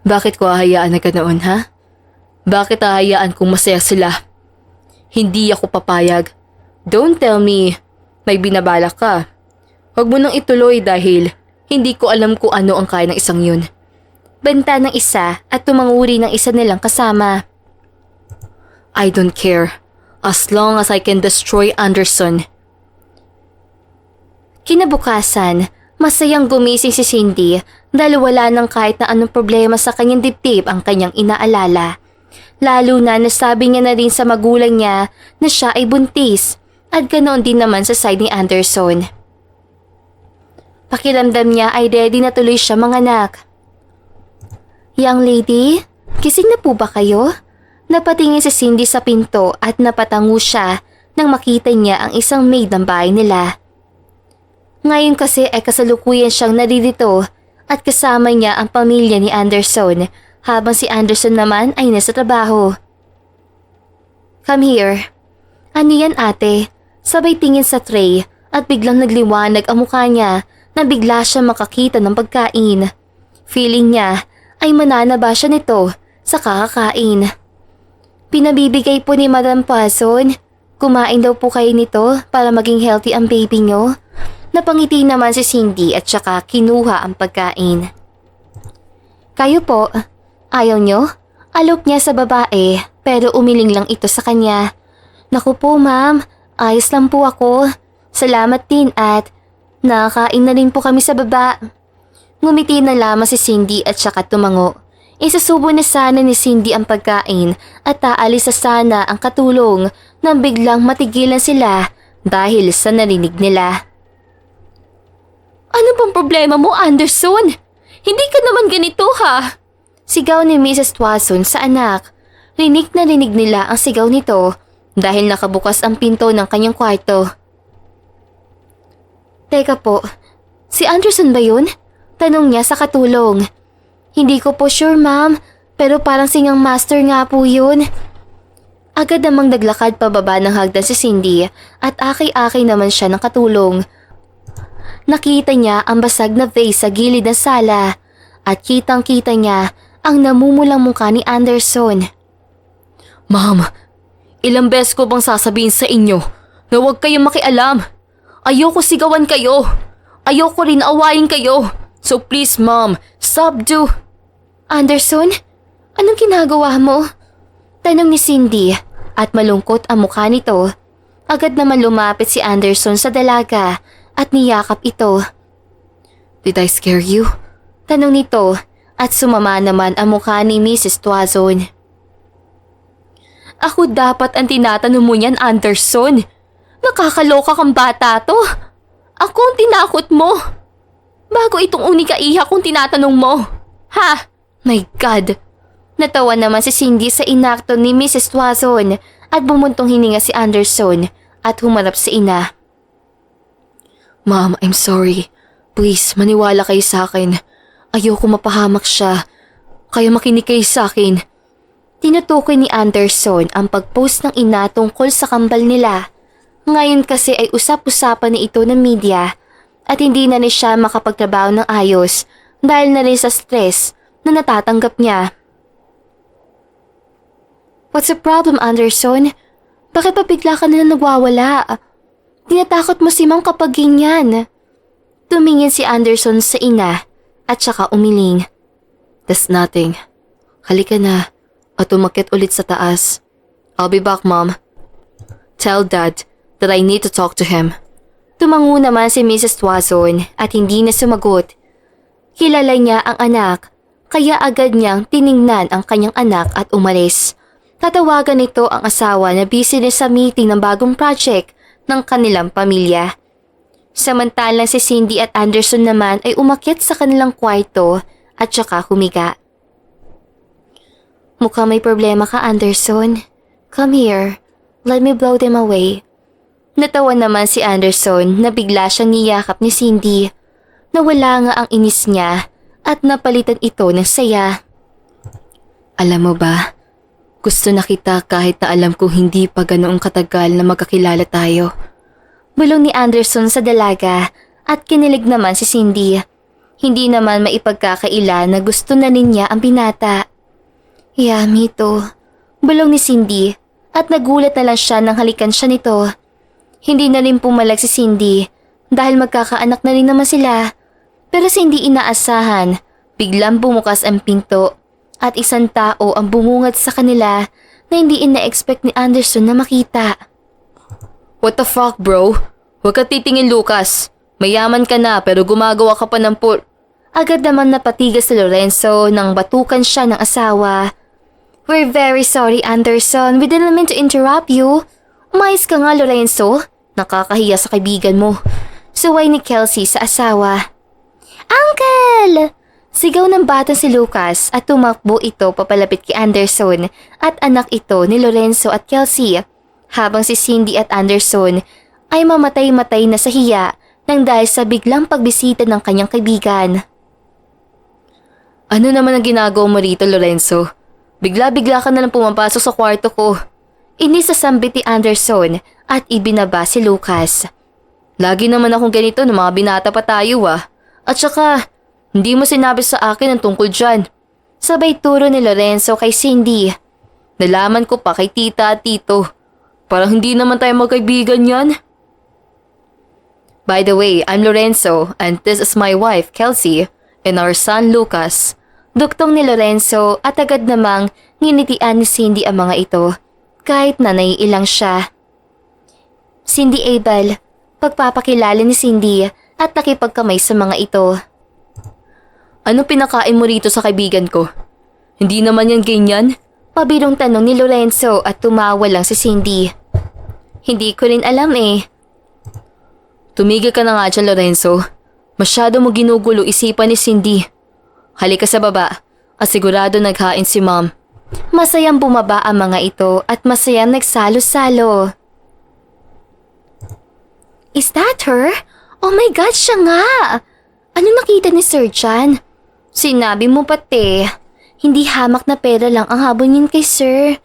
Bakit ko hahayaan na ganoon, ha? Bakit hahayaan kung masaya sila? Hindi ako papayag. Don't tell me may binabalak ka. Huwag mo nang ituloy dahil hindi ko alam kung ano ang kaya ng isang yun. Banta ng isa at tumanguri ng isa nilang kasama. I don't care. As long as I can destroy Anderson. Kinabukasan, masayang gumising si Cindy dahil wala nang kahit na anong problema sa kanyang dibdib ang kanyang inaalala. Lalo na nasabi niya na rin sa magulang niya na siya ay buntis at ganoon din naman sa side ni Anderson. Pakiramdam niya ay ready na tuloy siya manganak. Young lady, gising na po ba kayo? Napatingin si Cindy sa pinto at napatango siya nang makita niya ang isang maid ng bahay nila. Ngayon kasi ay kasalukuyan siyang naririto at kasama niya ang pamilya ni Anderson habang si Anderson naman ay nasa trabaho. Come here. Ano yan ate? Sabay tingin sa tray at biglang nagliwanag ang mukha niya na bigla siya makakita ng pagkain. Feeling niya ay mananaba siya nito sa kakakain. Pinabibigay po ni Madam Poisson. Kumain daw po kayo nito para maging healthy ang baby niyo. Napangiti naman si Cindy at saka kinuha ang pagkain. Kayo po, ayaw nyo? Alok niya sa babae pero umiling lang ito sa kanya. Naku po ma'am, ayos lang po ako. Salamat din at nakakain na rin po kami sa baba. Ngumiti na lamang si Cindy at saka tumango. Isasubo na sana ni Cindy ang pagkain at aalis na sana ang katulong nang biglang matigilan sila dahil sa narinig nila. Ano bang problema mo, Anderson? Hindi ka naman ganito ha? Sigaw ni Mrs. Watson sa anak. Rinig na rinig nila ang sigaw nito dahil nakabukas ang pinto ng kanyang kwarto. Teka po, si Anderson ba yun? Tanong niya sa katulong. Hindi ko po sure ma'am, pero parang singang master nga po yun. Agad namang naglakad pababa ng hagdan si Cindy at aki-aki naman siya ng katulong. Nakita niya ang basag na vase sa gilid ng sala at kitang-kita niya ang namumulang mukha ni Anderson. Ma'am, ilang beses ko bang sasabihin sa inyo na huwag kayong makialam? Ayoko sigawan kayo. Ayoko rin awayin kayo. So please ma'am, subdue. Anderson, anong ginagawa mo? Tanong ni Cindy at malungkot ang mukha nito. Agad naman lumapit si Anderson sa dalaga at niyakap ito. Did I scare you? Tanong nito at sumama naman ang mukha ni Mrs. Twazon. Ako dapat ang tinatanong mo niyan, Anderson. Nakakaloka kang bata to. Ako ang tinakot mo. Bago itong unika iha kung tinatanong mo. Ha? My God! Natawa naman si Cindy sa inakto ni Mrs. Twazon at bumuntong hininga si Anderson at humarap sa ina. Ma'am, I'm sorry. Please, maniwala kayo sa akin. Ayoko mapahamak siya. Kaya makinig kayo sa akin. Tinutukoy ni Anderson ang pag-post ng ina tungkol sa kambal nila. Ngayon kasi ay usap-usapan ni ito ng media at hindi na rin siya makapagtrabaho ng ayos dahil na rin sa stress na natatanggap niya. What's the problem, Anderson? Bakit pa bigla ka na nagwawala? Tinatakot mo si Ma'am kapag ganyan. Tumingin si Anderson sa ina at saka umiling. That's nothing. Halika na at umakyat ulit sa taas. I'll be back, Mom. Tell Dad that I need to talk to him. Tumango naman si Mrs. Twazon at hindi na sumagot. Kilala niya ang anak, kaya agad niyang tiningnan ang kanyang anak at umalis. Tatawagan nito ang asawa na busy na sa meeting ng bagong project ng kanilang pamilya. Samantalang si Cindy at Anderson naman ay umakyat sa kanilang kwarto at saka humiga. Mukhang may problema ka, Anderson. Come here. Let me blow them away. Natawa naman si Anderson na bigla siyang niyakap ni Cindy. Nawala nga ang inis niya at napalitan ito ng saya. Alam mo ba, gusto na kita kahit na alam kong hindi pa ganoong katagal na magkakilala tayo. Bulong ni Anderson sa dalaga at kinilig naman si Cindy. Hindi naman maipagkakaila na gusto na niya ang binata. Yeah, me too. Bulong ni Cindy at nagulat na lang siya nang halikan siya nito. Hindi na rin pumalag si Cindy dahil magkakaanak na rin naman sila. Pero sa hindi inaasahan, biglang bumukas ang pinto at isang tao ang bumungad sa kanila na hindi ina-expect ni Anderson na makita. What the fuck, bro? Huwag ka titingin, Lucas. Mayaman ka na pero gumagawa ka pa ng Agad naman napatigas si Lorenzo nang batukan siya ng asawa. We're very sorry, Anderson. We didn't mean to interrupt you. Umayos ka nga, Lorenzo. Nakakahiya sa kaibigan mo. Suway ni Kelsey sa asawa. Uncle! Sigaw ng bata si Lucas at tumakbo ito papalapit kay Anderson at anak ito ni Lorenzo at Kelsey. Habang si Cindy at Anderson ay mamatay-matay na sa hiya nang dahil sa biglang pagbisita ng kanyang kaibigan. Ano naman ang ginagawa mo rito, Lorenzo? Bigla-bigla ka na lang pumapasok sa kwarto ko. Inisasambit ni Anderson at ibinaba si Lucas. Lagi naman akong ganito ng mga binata pa tayo At saka, hindi mo sinabi sa akin ang tungkol dyan. Sabay turo ni Lorenzo kay Cindy. Nalaman ko pa kay tita at tito. Parang hindi naman tayo magkaibigan yan. By the way, I'm Lorenzo and this is my wife, Kelsey, and our son, Lucas. Duktong ni Lorenzo at agad namang Nginitian ni Cindy ang mga ito kahit na naiilang siya. Cindy Abel, pagpapakilala ni Cindy at nakipagkamay sa mga ito. Ano pinakain mo rito sa kaibigan ko? Hindi naman yan ganyan. Pabirong tanong ni Lorenzo at tumawa lang si Cindy. Hindi ko rin alam eh. Tumigil ka na nga dyan, Lorenzo. Masyado mo ginugulo isipan ni Cindy. Halika sa baba at sigurado naghain si Mom. Masayang bumaba ang mga ito at masayang nagsalo-salo. Is that her? Oh my God, siya nga! Ano nakita ni Sir John? Sinabi mo pati, hindi hamak na pera lang ang habol niyan kay Sir.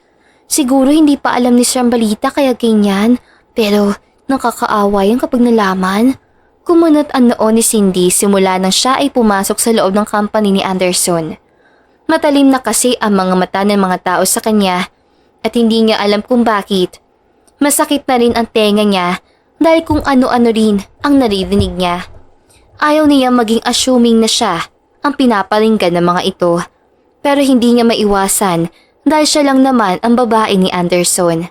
Siguro hindi pa alam ni Sir ang balita kaya ganyan, pero nakakaawa yan kapag nalaman. Kumunot ang noo ni Cindy simula nang siya ay pumasok sa loob ng company ni Anderson. Matalim na kasi ang mga mata ng mga tao sa kanya at hindi niya alam kung bakit. Masakit na rin ang tenga niya dahil kung ano-ano rin ang naririnig niya. Ayaw niya maging assuming na siya ang pinaparinggan ng mga ito. Pero hindi niya maiwasan dahil siya lang naman ang babae ni Anderson.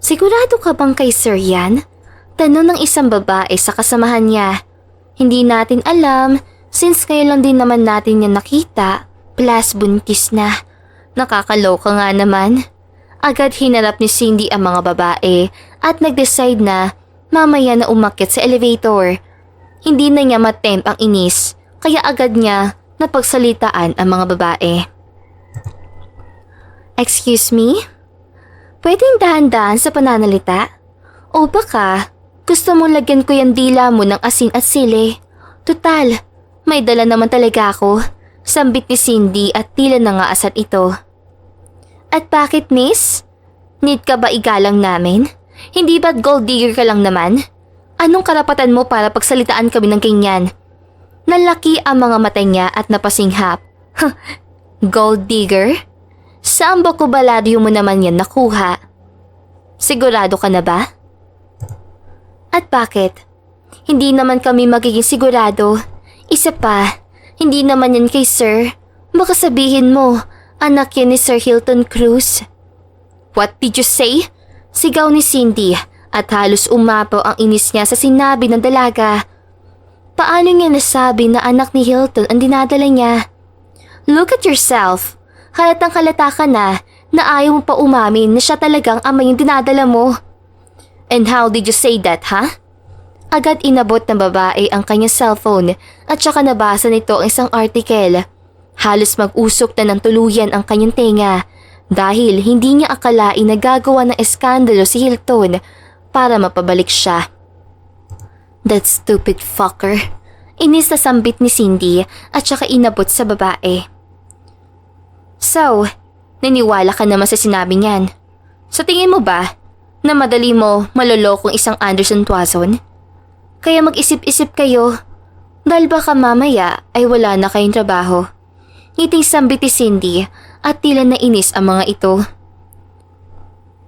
Sigurado ka bang kay Sir yan? Tanong ng isang babae sa kasamahan niya. Hindi natin alam since ngayon lang din naman natin niya nakita plus buntis na. Nakakaloka nga naman. Agad hinarap ni Cindy ang mga babae at nag-decide na mamaya na umakyat sa elevator. Hindi na niya matemp ang inis kaya agad niya napagsalitaan ang mga babae. Excuse me? Pwedeng dahan-dahan sa pananalita? O baka gusto mong lagyan ko yung dila mo ng asin at sili? Tutal, may dala naman talaga ako. Sambit ni Cindy at tila nangaasat ito. At bakit miss? Need ka ba igalang namin? Hindi ba't gold digger ka lang naman? Anong karapatan mo para pagsalitaan kami ng ganyan? Nalaki ang mga mata niya at napasinghap. Gold digger? Saan ba kubaladyo mo naman yan nakuha? Sigurado ka na ba? At bakit? Hindi naman kami magiging sigurado. Isa pa, hindi naman yan kay Sir. Baka sabihin mo, anak yan ni Sir Hilton Cruz. What did you say? Sigaw ni Cindy at halos umapaw ang inis niya sa sinabi ng dalaga. Paano niya nasabi na anak ni Hilton ang dinadala niya? Look at yourself. Halatang halata ka na ayaw mo pa umamin na siya talagang ama yung dinadala mo. And how did you say that, ha? Agad inabot ng babae ang kanyang cellphone at saka nabasa nito ang isang article. Halos mag-usok na ng tuluyan ang kanyang tenga dahil hindi niya akalain na gagawa ng eskandalo si Hilton para mapabalik siya. That stupid fucker. Inis na sambit ni Cindy at saka inabot sa babae. So, naniwala ka naman sa sinabi niyan. Sa tingin mo ba na madali mo malolokong isang Anderson Tuazon? Kaya mag-isip-isip kayo dahil baka mamaya ay wala na kayong trabaho. Ngiting sambit ni Cindy at tila nainis ang mga ito.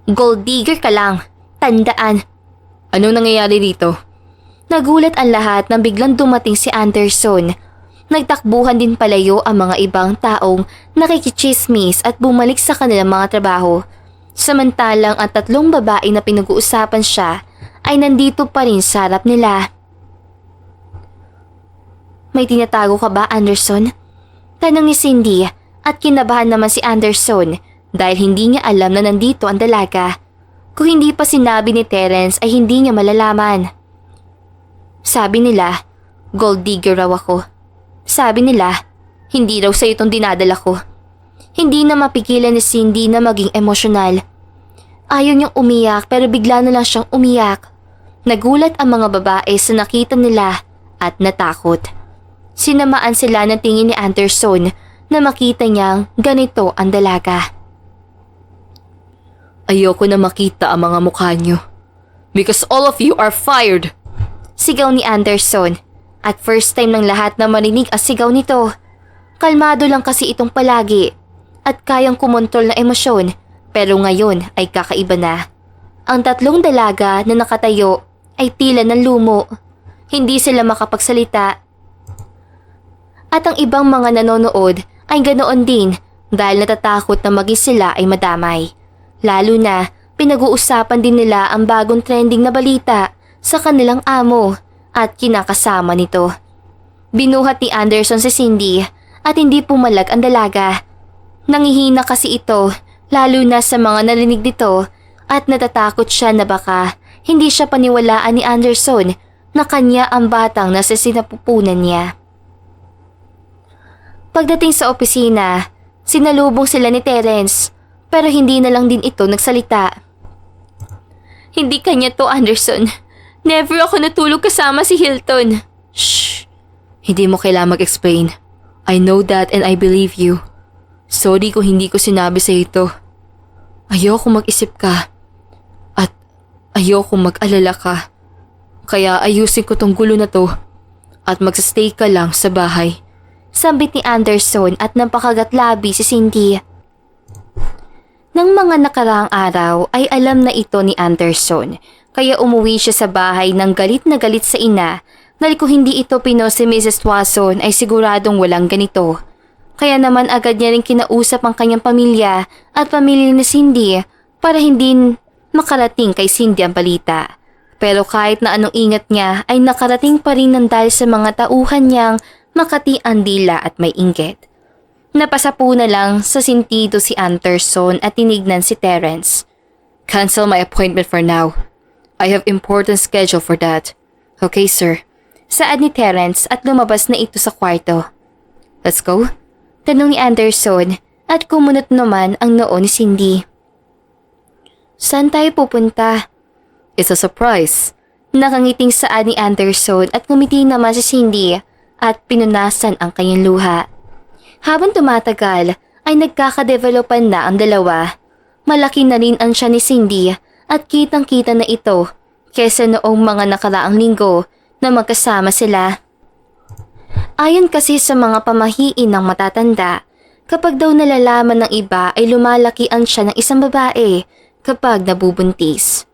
Gold digger ka lang. Tandaan. Anong nangyayari rito? Nagulat ang lahat nang biglang dumating si Anderson. Nagtakbuhan din palayo ang mga ibang taong nakikichismis at bumalik sa kanilang mga trabaho. Samantalang ang tatlong babae na pinag-uusapan siya ay nandito pa rin sa harap nila. May tinatago ka ba, Anderson? Tanong ni Cindy at kinabahan naman si Anderson dahil hindi niya alam na nandito ang dalaga. Kung hindi pa sinabi ni Terence ay hindi niya malalaman. Sabi nila, gold digger raw ako. Sabi nila, hindi raw sa itong dinadala ko. Hindi na mapigilan ni Cindy na maging emosyonal. Ayaw niyang umiyak pero bigla na lang siyang umiyak. Nagulat ang mga babae sa nakita nila at natakot. Sinamaan sila ng tingin ni Anderson na makita niyang ganito ang dalaga. Ayoko na makita ang mga mukha niyo. Because all of you are fired! Sigaw ni Anderson. At first time ng lahat na marinig ang sigaw nito. Kalmado lang kasi itong palagi at kayang kumontrol ng emosyon pero ngayon ay kakaiba na. Ang tatlong dalaga na nakatayo ay tila ng lumo. Hindi sila makapagsalita. At ang ibang mga nanonood ay ganoon din dahil natatakot na maging sila ay madamay. Lalo na pinag-uusapan din nila ang bagong trending na balita sa kanilang amo at kinakasama nito. Binuhat ni Anderson si Cindy at hindi pumalag ang dalaga. Nangihina kasi ito lalo na sa mga narinig dito at natatakot siya na baka hindi siya paniwalaan ni Anderson na kanya ang batang nasa sinapupunan niya. Pagdating sa opisina, sinalubong sila ni Terence pero hindi na lang din ito nagsalita. Hindi kanya to, Anderson. Never ako natulog kasama si Hilton. Shh! Hindi mo kailangang mag-explain. I know that and I believe you. Sorry kung hindi ko sinabi sa ito. Ayoko mag-isip ka. At ayoko mag-alala ka. Kaya ayusin ko tong gulo na to. At magsastay ka lang sa bahay. Sambit ni Anderson at napakagatlabi si Cindy. Nang mga nakaraang araw ay alam na ito ni Anderson. Kaya umuwi siya sa bahay ng galit na galit sa ina dahil kung hindi ito pinost si Mrs. Watson ay siguradong walang ganito. Kaya naman agad niya rin kinausap ang kanyang pamilya at pamilya ni Cindy para hindi makarating kay Cindy ang balita. Pero kahit na anong ingat niya ay nakarating pa rin ng dahil sa mga tauhan niyang makati ang dila at may inggit. Napasapu na lang sa sentido si Anderson at tinignan si Terence. Cancel my appointment for now. I have important schedule for that. Okay, sir. Saad ni Terence at lumabas na ito sa kwarto. Let's go? Tanong ni Anderson at kumunot naman ang noo ni Cindy. Saan tayo pupunta? It's a surprise. Nakangiting saad ni Anderson at ngumiti naman si Cindy at pinunasan ang kanyang luha. Habang tumatagal ay nagkakadevelopan na ang dalawa. Malaki na rin ang siya ni Cindy at kitang-kita na ito kesa noong mga nakaraang linggo na magkasama sila. Ayon kasi sa mga pamahiin ng matatanda, kapag daw nalalaman ng iba ay lumalaki ang siya ng isang babae kapag nabubuntis.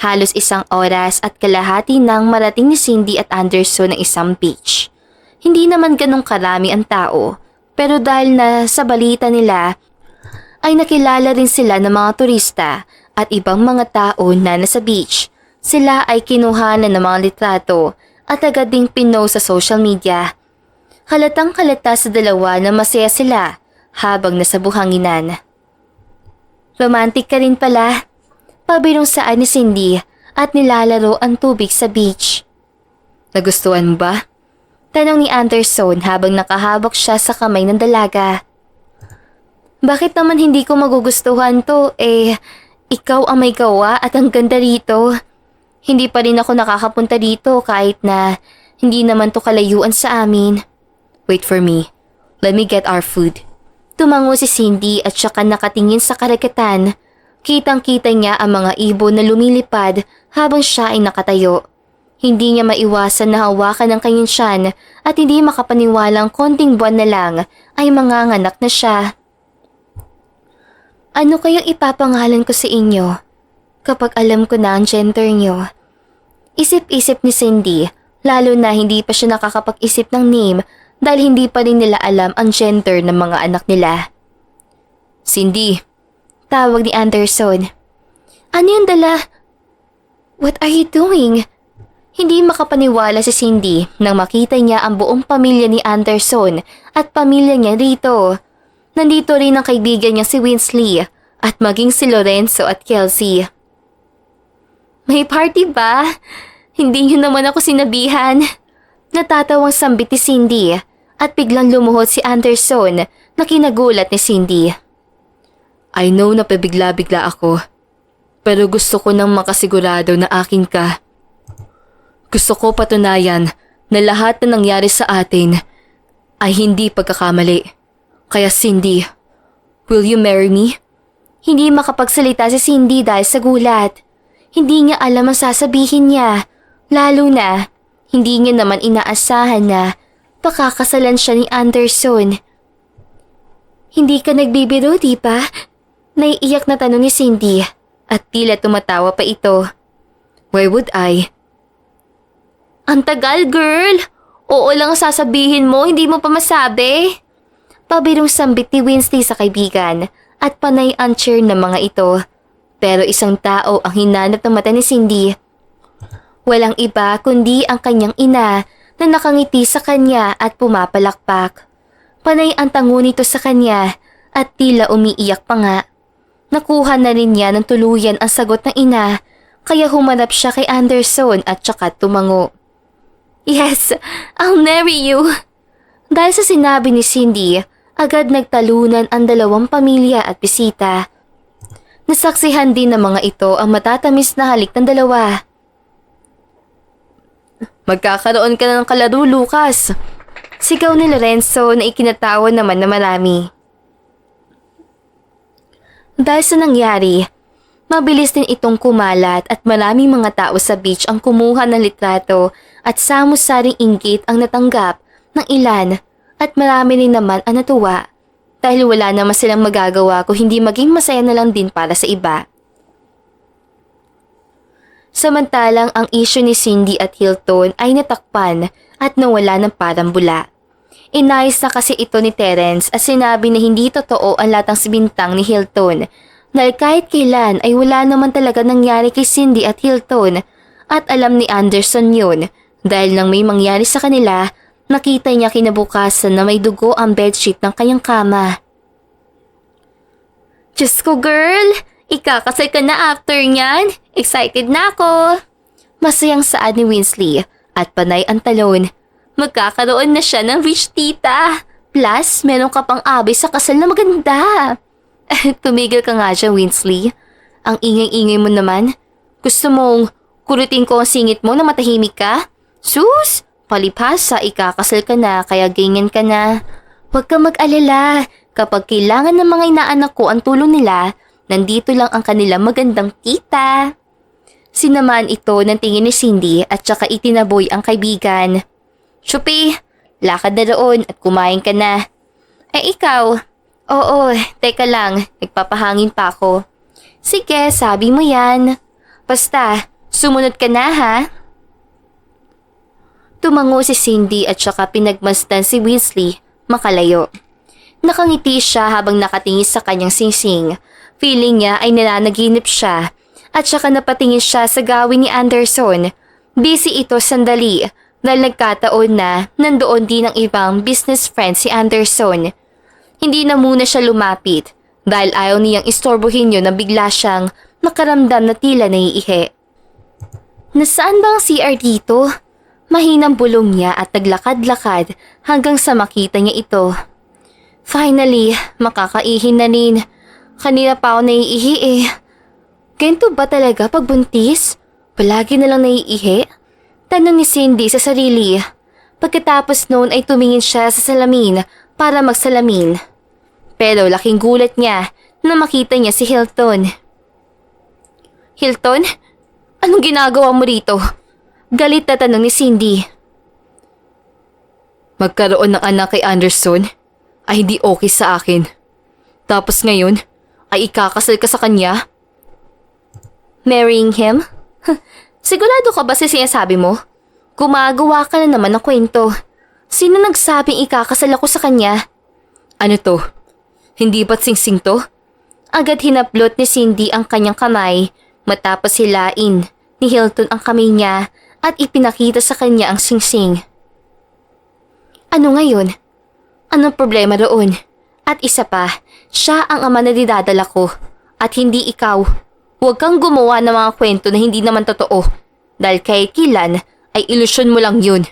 Halos 1 oras at kalahati nang marating ni Cindy at Anderson ng isang beach. Hindi naman ganong karami ang tao, pero dahil na sa balita nila, ay nakilala rin sila ng mga turista at ibang mga tao na nasa beach. Sila ay kinuhanan ng mga litrato at agad ding pinost sa social media. Halatang-halata sa dalawa na masaya sila habang nasa buhanginan. Romantic ka rin pala, pabirong saan ni Cindy at nilalaro ang tubig sa beach. Nagustuhan mo ba? Tanong ni Anderson habang nakahabak siya sa kamay ng dalaga. Bakit naman hindi ko magugustuhan to? Ikaw ang may gawa at ang ganda rito. Hindi pa rin ako nakakapunta dito kahit na hindi naman to kalayuan sa amin. Wait for me. Let me get our food. Tumango si Cindy at saka nakatingin sa karagatan. Kitang-kita niya ang mga ibon na lumilipad habang siya ay nakatayo. Hindi niya maiwasan na hawakan ng kanyang tiyan at hindi makapaniwalang konting buwan na lang ay manganganak na siya. Ano kayang ipapangalan ko sa inyo kapag alam ko na ang gender niyo? Isip-isip ni Cindy, lalo na hindi pa siya nakakapag-isip ng name dahil hindi pa rin nila alam ang gender ng mga anak nila. Cindy, tawag ni Anderson. Ano yung dala? What are you doing? Hindi makapaniwala si Cindy nang makita niya ang buong pamilya ni Anderson at pamilya niya rito. Nandito rin ang kaibigan niya si Winsley at maging si Lorenzo at Kelsey. May party ba? Hindi niyo naman ako sinabihan. Natatawang sambit ni Cindy at biglang lumuhod si Anderson na kinagulat ni Cindy. I know na pabigla-bigla ako, pero gusto ko nang makasigurado na akin ka. Gusto ko patunayan na lahat na nangyari sa atin ay hindi pagkakamali. Kaya Cindy, will you marry me? Hindi makapagsalita si Cindy dahil sa gulat. Hindi niya alam ang sasabihin niya, lalo na hindi niya naman inaasahan na pakakasalan siya ni Anderson. Hindi ka nagbibiro, di ba? Naiiyak na tanong ni Cindy at tila tumatawa pa ito. Why would I? Ang tagal, girl! Oo lang ang sasabihin mo, hindi mo pa masabi. Pabirong sambit ni Winsley sa kaibigan at panay ang cheer ng mga ito. Pero isang tao ang hinanap ng mata ni Cindy. Walang iba kundi ang kanyang ina na nakangiti sa kanya at pumapalakpak. Panay ang tango nito sa kanya at tila umiiyak pa nga. Nakuha na rin niya ng tuluyan ang sagot ng ina kaya humarap siya kay Anderson at saka tumango. Yes, I'll marry you. Dahil sa sinabi ni Cindy, agad nagtalunan ang dalawang pamilya at bisita. Nasaksihan din ng mga ito ang matatamis na halik ng dalawa. Magkakaroon ka na ng kalaro, Lucas. Sigaw ni Lorenzo na ikinatawan naman na marami. Dahil sa nangyari, mabilis din itong kumalat at maraming mga tao sa beach ang kumuha ng litrato at samus-saring inggit ang natanggap ng ilan at marami rin naman ang natuwa dahil wala naman silang magagawa kung hindi maging masaya na lang din para sa iba. Samantalang ang issue ni Cindy at Hilton ay natakpan at nawala ng parang bula. Inayos na kasi ito ni Terence at sinabi na hindi totoo ang latang sibintang ni Hilton dahil kahit kailan ay wala naman talaga nangyari kay Cindy at Hilton at alam ni Anderson yun dahil nang may mangyari sa kanila, nakita niya kinabukasan na may dugo ang bedsheet ng kanyang kama. Diyos ko girl, ikakasal ka na after niyan. Excited na ako. Masayang saad ni Winsley at panay ang talon. Magkakaroon na siya ng rich tita. Plus, meron ka pang abay sa kasal na maganda. Tumigil ka nga dyan, Winsley. Ang ingay-ingay mo naman. Gusto mong kurutin ko ang singit mo na matahimik ka? Sus, palipasa, ikakasal ka na kaya ganyan ka na. Huwag ka mag-alala. Kapag kailangan ng mga inaanak ko ang tulong nila, nandito lang ang kanilang magandang tita. Sinamaan ito ng tingin ni Cindy at saka itinaboy ang kaibigan. Shupi, lakad na roon at kumain ka na. Ikaw? Oo, teka lang, nagpapahangin pa ako. Sige, sabi mo yan. Basta, sumunod ka na ha. Tumango si Cindy at saka pinagmasdan si Winsley makalayo. Nakangiti siya habang nakatingin sa kanyang singsing. Feeling niya ay nananaginip siya at saka napatingin siya sa gawin ni Anderson. Busy ito sandali dahil nagkataon na nandoon din ang ibang business friend si Anderson. Hindi na muna siya lumapit dahil ayaw niyang istorbohin yun na bigla siyang makaramdam na tila naiihi. Nasaan ba ang CR dito? Mahinang bulong niya at naglakad-lakad hanggang sa makita niya ito. Finally, makakaihin na rin. Kanina pa ako naiihi eh. Ganito ba talaga pag buntis? Palagi na lang naiihi? Tanong ni Cindy sa sarili. Pagkatapos noon ay tumingin siya sa salamin para magsalamin. Pero laking gulat niya na makita niya si Hilton. Hilton? Anong ginagawa mo rito? Galit na tanong ni Cindy. Magkaroon ng anak kay Anderson ay hindi okay sa akin. Tapos ngayon ay ikakasal ka sa kanya? Marrying him? Sigurado ka ba sa sinasabi mo? Gumagawa ka na naman ng kwento. Sino nagsabing ikakasal ako sa kanya? Ano to? Hindi ba't singsing to? Agad hinaplot ni Cindy ang kanyang kamay matapos hilain ni Hilton ang kamay niya at ipinakita sa kanya ang singsing. Ano ngayon? Anong problema roon? At isa pa, siya ang ama na dinadala ko at hindi ikaw. Huwag kang gumawa ng mga kwento na hindi naman totoo dahil kahit kailan ay ilusyon mo lang yun.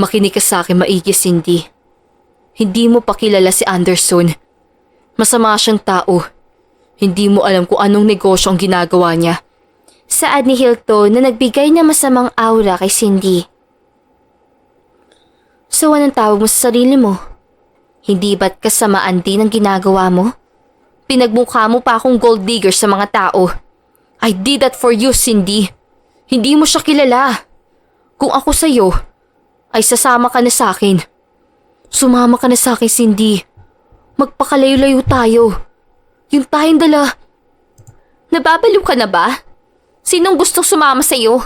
Makinig ka sa akin maigi, Cindy. Hindi mo pa kilala si Anderson. Masama siyang tao. Hindi mo alam kung anong negosyo ang ginagawa niya. Saad ni Hilton na nagbigay na masamang aura kay Cindy. So anong tawag mo sa sarili mo? Hindi ba't kasamaan din ang ginagawa mo? Pinagmukha mo pa akong gold digger sa mga tao. I did that for you, Cindy. Hindi mo siya kilala. Kung ako sa'yo, ay sasama ka na sa akin. Sumama ka na sa akin, Cindy. Magpakalayo-layo tayo. Yung tayong dala. Nababaliw ka na ba? Sinong gustong sumama sa'yo?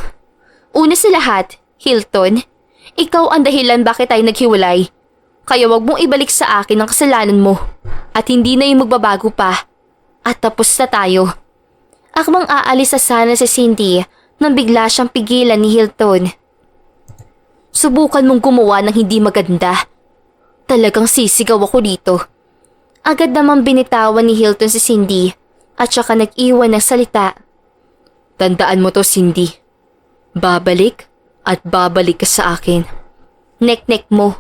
Una sa lahat, Hilton, ikaw ang dahilan bakit tayo naghiwalay. Kaya wag mong ibalik sa akin ang kasalanan mo. At hindi na yung magbabago pa. At tapos na tayo. Akmang aalis sa sana si Cindy nang bigla siyang pigilan ni Hilton. Subukan mong gumawa ng hindi maganda. Talagang sisigaw ako dito. Agad namang binitawan ni Hilton si Cindy at saka nag-iwan ng salita. Tandaan mo to, Cindy. Babalik at babalik ka sa akin. Nek-nek mo.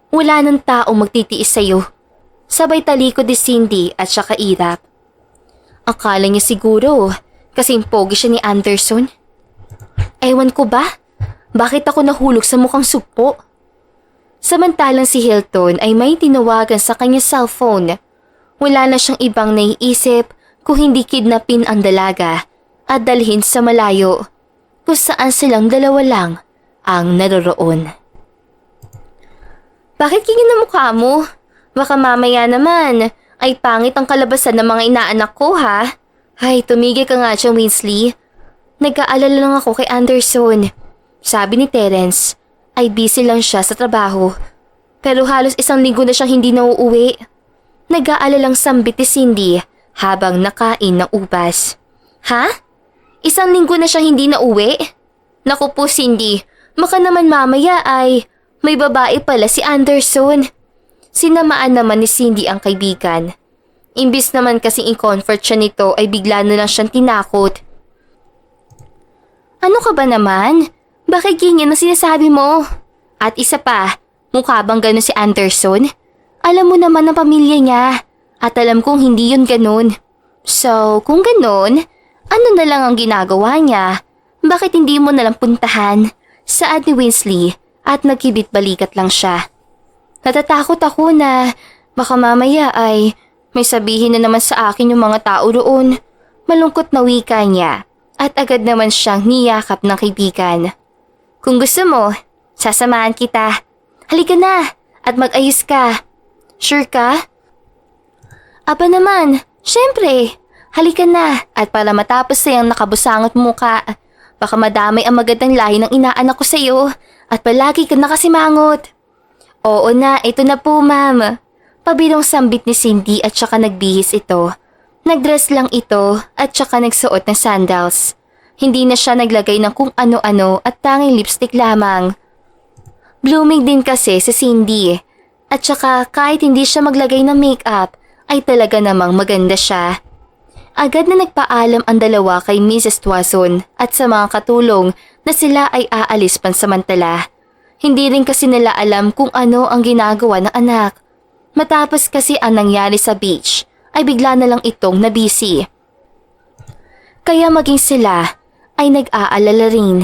Wala nang taong magtitiis sa'yo. Sabay talikod ni Cindy at saka irap. Akala niya siguro kasing pogi siya ni Anderson. Ewan ko ba? Bakit ako nahulog sa mukhang sugpo? Samantalang si Hilton ay may tinawagan sa kanyang cellphone. Wala na siyang ibang naiisip kung hindi kidnapin ang dalaga at dalhin sa malayo kung saan silang dalawa lang ang naroroon. Bakit ganyan ang mukha mo? Baka mamaya naman ay pangit ang kalabasan ng mga inaanak ko ha? Ay, tumigil ka nga dyan, Winsley. Nag-aalala lang ako kay Anderson. Sabi ni Terence ay busy lang siya sa trabaho. Pero halos 1 linggo na siyang hindi nauuwi. Nag-aalalang sambit ni Cindy habang nakain ng ubas. Ha? 1 linggo na siya hindi nauwi? Naku po Cindy, baka naman mamaya ay may babae pala si Anderson. Sinamaan naman ni Cindy ang kaibigan. Imbis naman kasi in-comfort siya nito ay bigla na lang siyang tinakot. Ano ka ba naman? Bakit ganyan ang sinasabi mo? At isa pa, mukha bang gano'n si Anderson? Alam mo naman ang pamilya niya. At alam kong hindi yun gano'n. So, kung gano'n, ano na lang ang ginagawa niya? Bakit hindi mo nalang puntahan? Saad ni Winsley at nagkibit-balikat lang siya. Natatakot ako na baka mamaya ay may sabihin na naman sa akin yung mga tao roon. Malungkot na wika niya at agad naman siyang niyakap ng kaibigan. Kung gusto mo, sasamahan kita. Halika na at mag-ayos ka. Sure ka? Aba naman, syempre. Halika na at para matapos na yung nakabusangot muka. Baka madamay ang magandang lahi ng inaanak ko sa iyo at palagi ka nakasimangot. Oo na, ito na po ma'am. Pabirong sambit ni Cindy at saka nagbihis ito. Nagdress lang ito at saka nagsuot ng sandals. Hindi na siya naglagay ng kung ano-ano at tanging lipstick lamang. Blooming din kasi si Cindy. At saka kahit hindi siya maglagay ng makeup ay talaga namang maganda siya. Agad na nagpaalam ang dalawa kay Mrs. Tuason at sa mga katulong na sila ay aalis pansamantala. Hindi rin kasi nila alam kung ano ang ginagawa ng anak. Matapos kasi ang nangyari sa beach ay bigla na lang itong nabisi. Kaya maging sila ay nag-aalala rin.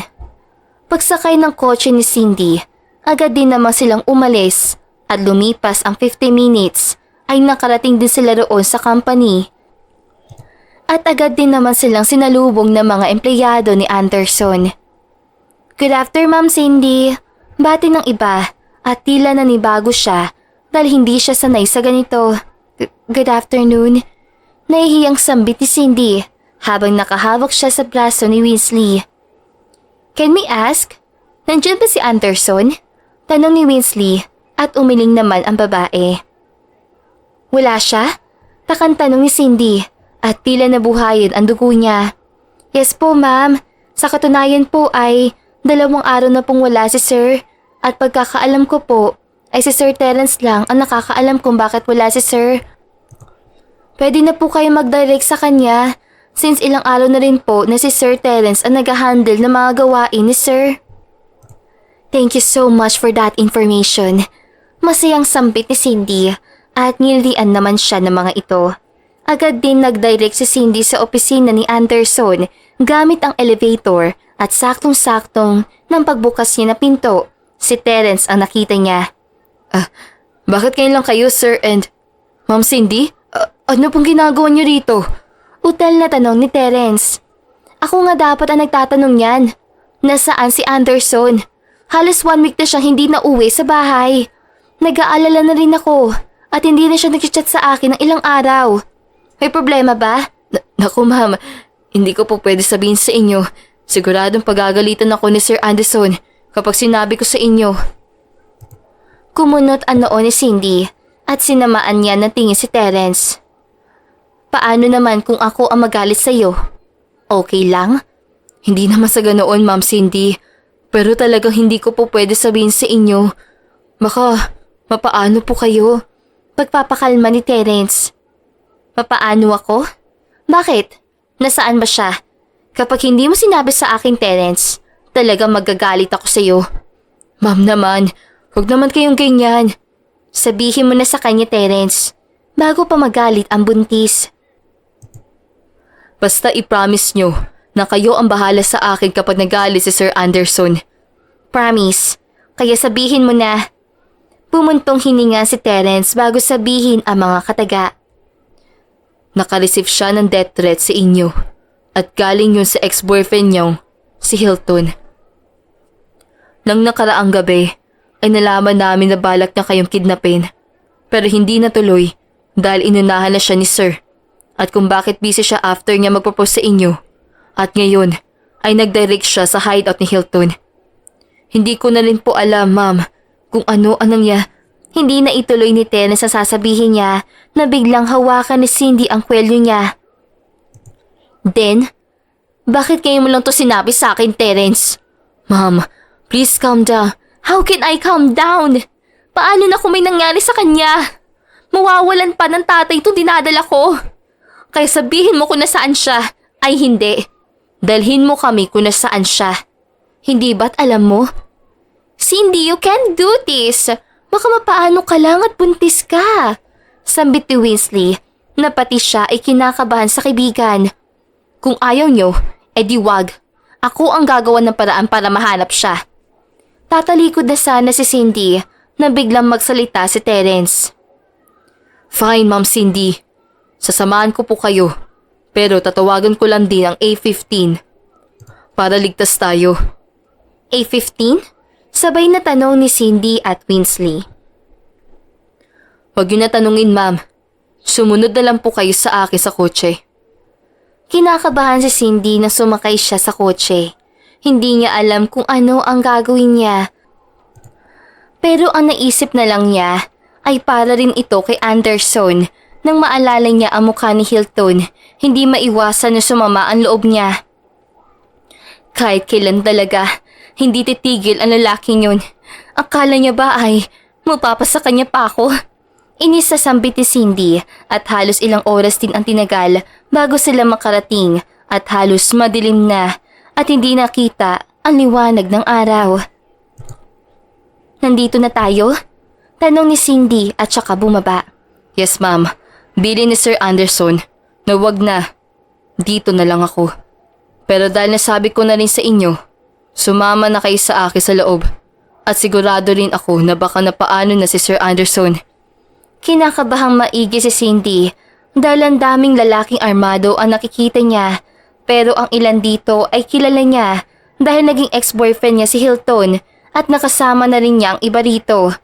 Pagsakay ng kotse ni Cindy, agad din naman silang umalis at lumipas ang 50 minutes ay nakarating din sila roon sa company. At agad din naman silang sinalubong ng mga empleyado ni Anderson. Good afternoon, Ma'am Cindy. Bati ng iba at tila nanibago siya dahil hindi siya sanay sa ganito. Good afternoon. Nahihiyang sambit ni Cindy habang nakahawak siya sa braso ni Winsley. Can we ask? Nandiyan ba si Anderson? Tanong ni Winsley at umiling naman ang babae. Wala siya? Takang tanong ni Cindy at tila nabuhayin ang dugo niya. Yes po ma'am. Sa katunayan po ay 2 araw na pong wala si Sir at pagkakaalam ko po ay si Sir Terence lang ang nakakaalam kung bakit wala si Sir. Pwede na po kayo mag-direct sa kanya since ilang araw na rin po na si Sir Terence ang nag-handle ng mga gawain ni Sir. Thank you so much for that information. Masayang sambit ni Cindy at ngilian naman siya ng mga ito. Agad din nag-direct si Cindy sa opisina ni Anderson gamit ang elevator at saktong-saktong nang pagbukas niya na pinto, si Terence ang nakita niya. Bakit ngayon lang kayo, sir, and Ma'am Cindy? Ano pong ginagawa niyo rito? Utal na tanong ni Terence. Ako nga dapat ang nagtatanong niyan. Nasaan si Anderson? Halos 1 week na siyang hindi nauwi sa bahay. Nag-aalala na rin ako at hindi na siya nag-chat sa akin ng ilang araw. May problema ba? Naku ma'am, hindi ko po pwede sabihin sa inyo. Siguradong pagagalitan ako ni Sir Anderson kapag sinabi ko sa inyo. Kumunot ang noo ni Cindy at sinamaan niya ng tingin si Terence. Paano naman kung ako ang magalit sa'yo? Okay lang? Hindi naman sa ganoon, Ma'am Cindy. Pero talagang hindi ko po pwede sabihin sa inyo. Baka, mapaano po kayo? Pagpapakalma ni Terence. Papaano ako? Bakit? Nasaan ba siya? Kapag hindi mo sinabi sa akin, Terence, talagang magagalit ako sa'yo. Ma'am naman, huwag naman kayong ganyan. Sabihin mo na sa kanya, Terence, bago pa magalit ang buntis. Basta i-promise nyo na kayo ang bahala sa akin kapag nagalit si Sir Anderson. Promise. Kaya sabihin mo na. Pumuntong hininga si Terence bago sabihin ang mga kataga. Nakareceive siya ng death threat sa inyo at galing yun sa ex-boyfriend niyong si Hilton. Nang nakaraang gabi ay nalaman namin na balak niya kayong kidnapin pero hindi natuloy dahil inunahan na siya ni Sir at kung bakit busy siya after niya magpropose sa inyo at ngayon ay nag-direct siya sa hideout ni Hilton. Hindi ko na rin po alam, Ma'am, kung ano ang nangyari. Hindi na ituloy ni Terence ang sasabihin niya na biglang hawakan ni Cindy ang kwelyo niya. Then, bakit kayo mo lang to sinabi sa akin, Terence? Ma'am, please calm down. How can I calm down? Paano na kung may nangyari sa kanya? Mawawalan pa ng tatay itong dinadala ko. Kaya sabihin mo kung nasaan siya. Ay hindi. Dalhin mo kami kung nasaan siya. Hindi ba't alam mo? Cindy, you can't do this. Baka mapaano ka lang at buntis ka. Sambit ni Winsley na pati siya ay kinakabahan sa kaibigan. Kung ayaw nyo, edi wag. Ako ang gagawa ng paraan para mahanap siya. Tatalikod na sana si Cindy na biglang magsalita si Terence. Fine, Ma'am Cindy. Sasamahan ko po kayo. Pero tatawagan ko lang din ang A15 para ligtas tayo. A15? Sabay na tanong ni Cindy at Winsley. Huwag yun na tanungin, Ma'am. Sumunod na lang po kayo sa akin sa kotse. Kinakabahan si Cindy na sumakay siya sa kotse. Hindi niya alam kung ano ang gagawin niya. Pero ang naisip na lang niya ay para rin ito kay Anderson. Nang maalala niya ang mukha ni Hilton, hindi maiwasan na sumama ang loob niya. Kahit kailan talaga, hindi titigil ang lalaking yun. Akala niya ba ay mapapasa kanya pa ako? Inisasambit ni Cindy at halos ilang oras din ang tinagal bago sila makarating at halos madilim na at hindi nakita ang liwanag ng araw. Nandito na tayo? Tanong ni Cindy at saka bumaba. Yes, Ma'am. Bili ni Sir Anderson na wag na. Dito na lang ako. Pero dahil nasabi ko na rin sa inyo, sumama na kayo sa akin sa loob. At sigurado rin ako na baka napaano na si Sir Anderson. Kinakabahang maigi si Cindy dahil ang daming lalaking armado ang nakikita niya. Pero ang ilan dito ay kilala niya dahil naging ex-boyfriend niya si Hilton at nakasama na rin niya ang iba rito.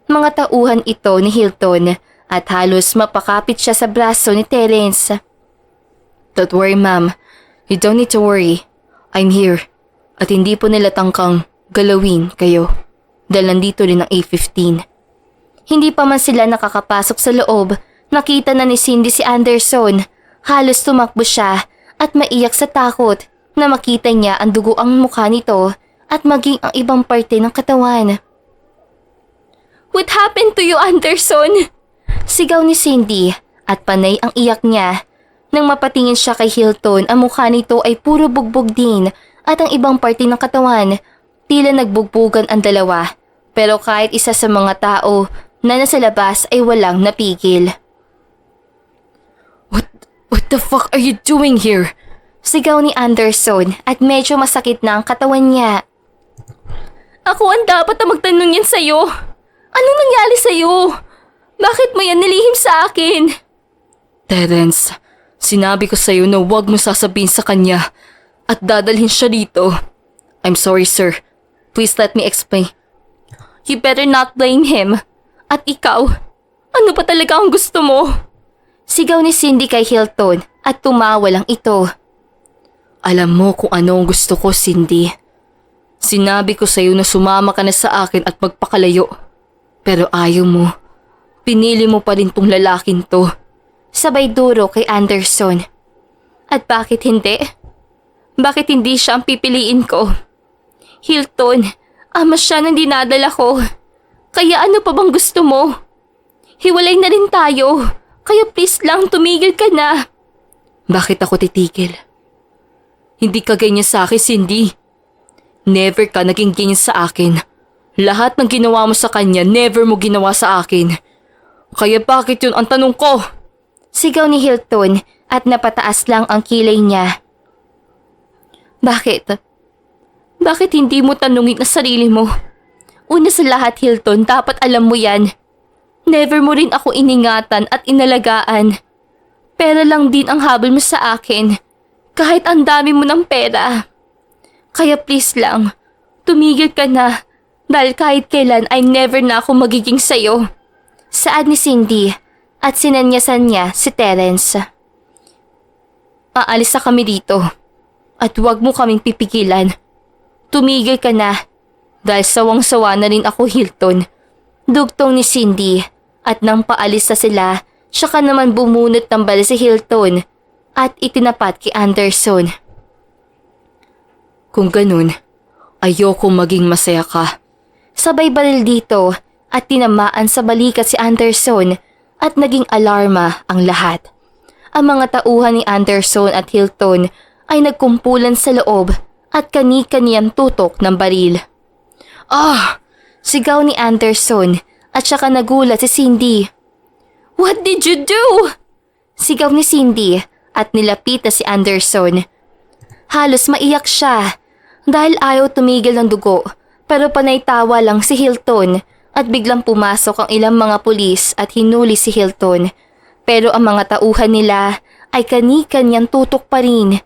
Mga tauhan ito ni Hilton at halos mapakapit siya sa braso ni Terence. Don't worry, Ma'am. You don't need to worry. I'm here. At hindi po nila tangkang galawin kayo dahil nandito rin ang A15. Hindi pa man sila nakakapasok sa loob, nakita na ni Cindy si Anderson. Halos tumakbo siya at maiyak sa takot na makita niya ang dugo ang mukha nito at maging ang ibang parte ng katawan. What happened to you, Anderson? Sigaw ni Cindy at panay ang iyak niya. Nang mapatingin siya kay Hilton, ang mukha nito ay puro bugbog din at ang ibang parte ng katawan, tila nagbugbugan ang dalawa. Pero kahit isa sa mga tao na nasa labas ay walang napigil. What the fuck are you doing here? Sigaw ni Anderson at medyo masakit na ang katawan niya. Ako ang dapat na magtanong yan sa'yo. Anong nangyari sa'yo? Bakit mo yan nilihim sa akin? Terence, sinabi ko sa'yo na huwag mo sasabihin sa kanya at dadalhin siya dito. I'm sorry, sir. Please let me explain. You better not blame him. At ikaw, ano pa talaga ang gusto mo? Sigaw ni Cindy kay Hilton at tumawa lang ito. Alam mo kung ano ang gusto ko, Cindy. Sinabi ko sa'yo na sumama ka na sa akin at magpakalayo. Pero ayaw mo. Pinili mo pa rin tong lalaking to. Sabay duro kay Anderson. At bakit hindi? Bakit hindi siya ang pipiliin ko? Hilton, ama siya ng dinadala ko. Kaya ano pa bang gusto mo? Hiwalay na rin tayo. Kaya please lang tumigil ka na. Bakit ako titigil? Hindi ka ganyan sa akin, Cindy. Never ka naging ganyan sa akin. Lahat ng ginawa mo sa kanya, never mo ginawa sa akin. Kaya bakit yun ang tanong ko? Sigaw ni Hilton at napataas lang ang kilay niya. Bakit? Bakit hindi mo tanungin ang sarili mo? Una sa lahat, Hilton, dapat alam mo yan. Never mo rin ako iningatan at inalagaan. Pera lang din ang habol mo sa akin. Kahit ang dami mo ng pera. Kaya please lang, tumigil ka na. Dahil kahit kailan ay never na ako magiging sayo. Saad ni Cindy at sinanyasan niya si Terence. Aalis na kami dito. At huwag mo kaming pipigilan. Tumigil ka na. Dahil sawang-sawa na rin ako, Hilton. Dugtong ni Cindy at nang paalis na sila, siya ka naman bumunot ng bala si Hilton at itinapat kay Anderson. Kung ganun, ayoko maging masaya ka. Sabay baril dito at tinamaan sa balikat si Anderson at naging alarma ang lahat. Ang mga tauhan ni Anderson at Hilton ay nagkumpulan sa loob at kani-kaniyang tutok ng baril. Ah! Sigaw ni Anderson at saka nagulat si Cindy. What did you do? Sigaw ni Cindy at nilapit si Anderson. Halos maiyak siya dahil ayaw tumigil ng dugo pero panay tawa lang si Hilton at biglang pumasok ang ilang mga pulis at hinuli si Hilton. Pero ang mga tauhan nila ay kani-kanyang tutok pa rin.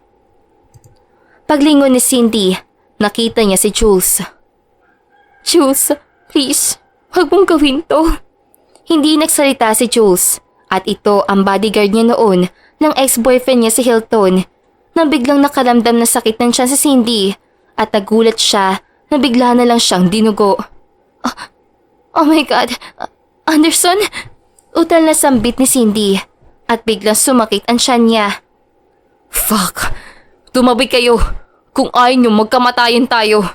Paglingon ni Cindy, nakita niya si Jules. Jules, please, huwag mong gawin to. Hindi nagsalita si Jules at ito ang bodyguard niya noon ng ex-boyfriend niya si Hilton nang biglang nakaramdam ng sakit ng tiyan si Cindy at nagulat siya na bigla na lang siyang dinugo. Oh my God, Anderson? Utal na sambit ni Cindy at biglang sumakit ang tiyan niya. Fuck! Tumabi kayo! Kung ayaw niyo, magkamatayan tayo!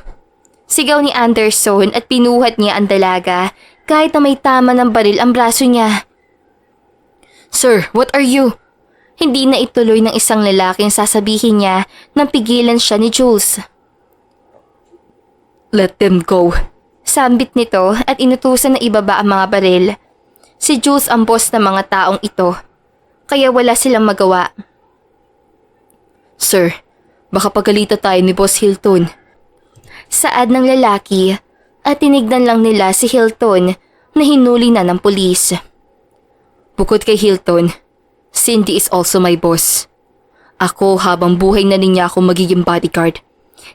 Sigaw ni Anderson at pinuhat niya ang dalaga kahit na may tama ng baril ang braso niya. Sir, what are you? Hindi na ituloy ng isang lalaking sasabihin niya nang pigilan siya ni Jules. Let them go. Sambit nito at inutusan na ibaba ang mga baril. Si Jules ang boss ng mga taong ito, kaya wala silang magawa. Sir, baka pagalita tayo ni Boss Hilton. Saad ng lalaki at tinignan lang nila si Hilton na hinuli na ng pulis. Bukod kay Hilton, Cindy is also my boss. Ako habang buhay na rin niya ako magiging bodyguard.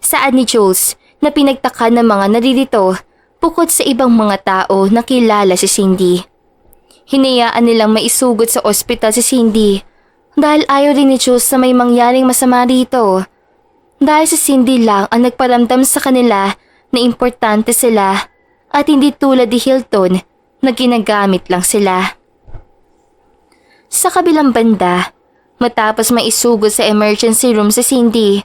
Saad ni Jules na pinagtaka ng mga naririto bukod sa ibang mga tao na kilala si Cindy. Hinayaan nilang maisugod sa ospital si Cindy dahil ayaw rin ni Jules na may mangyaring masama rito. Dahil si Cindy lang ang nagparamdam sa kanila na importante sila at hindi tulad ni Hilton na ginagamit lang sila. Sa kabilang banda, matapos maisugod sa emergency room si Cindy,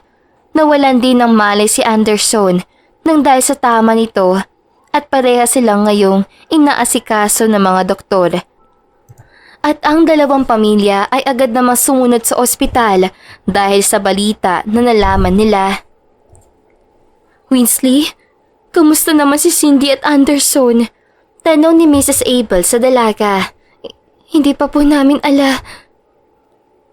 nawalan din ng malay si Anderson nang dahil sa tama nito at pareha silang ngayong inaasikaso ng mga doktor. At ang dalawang pamilya ay agad namang sumunod sa ospital dahil sa balita na nalaman nila. Winsley, kamusta naman si Cindy at Anderson? Tanong ni Mrs. Abel sa dalaga. Hindi pa po namin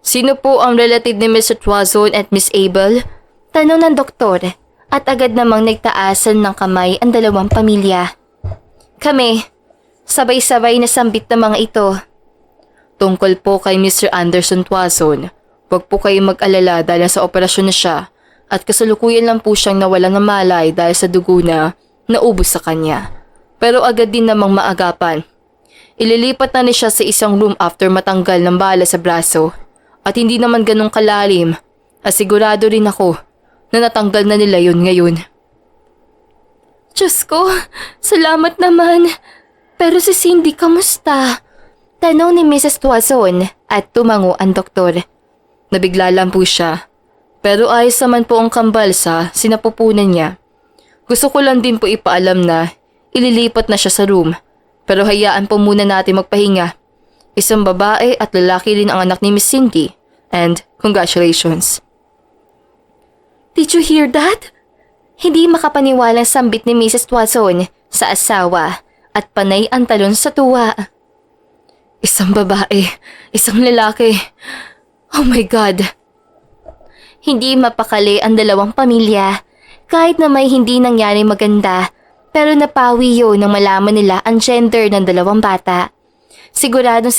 Sino po ang relative ni Mr. Twazon at Miss Abel? Tanong ng doktor at agad namang nagtaasan ng kamay ang dalawang pamilya. Kami, sabay-sabay na sambit ng mga ito. Tungkol po kay Mr. Anderson Twazon, huwag po kayong mag-alala dahil sa operasyon na siya at kasalukuyan lang po siyang nawalan ng malay dahil sa dugo na naubos sa kanya. Pero agad din namang maagapan. Ililipat na niya siya sa isang room after matanggal ng bala sa braso at hindi naman ganong kalalim at sigurado rin ako na natanggal na nila yun ngayon. Diyos ko, salamat naman. Pero si Cindy, kamusta? Tanong ni Mrs. Tuazon at tumango ang doktor. Nabigla lang po siya. Pero ayos naman po ang kambal sa sinapupunan niya. Gusto ko lang din po ipaalam na ililipat na siya sa room. Pero hayaan po muna natin magpahinga. Isang babae at lalaki rin ang anak ni Miss Cindy. And congratulations. Did you hear that? Hindi makapaniwalang sambit ni Mrs. Tuazon sa asawa at panay ang talon sa tuwa. Isang babae, isang lalaki. Oh my God. Hindi mapakali ang dalawang pamilya kahit na may hindi nangyari maganda, pero napawi yun nang malaman nila ang gender ng dalawang bata. Sigurado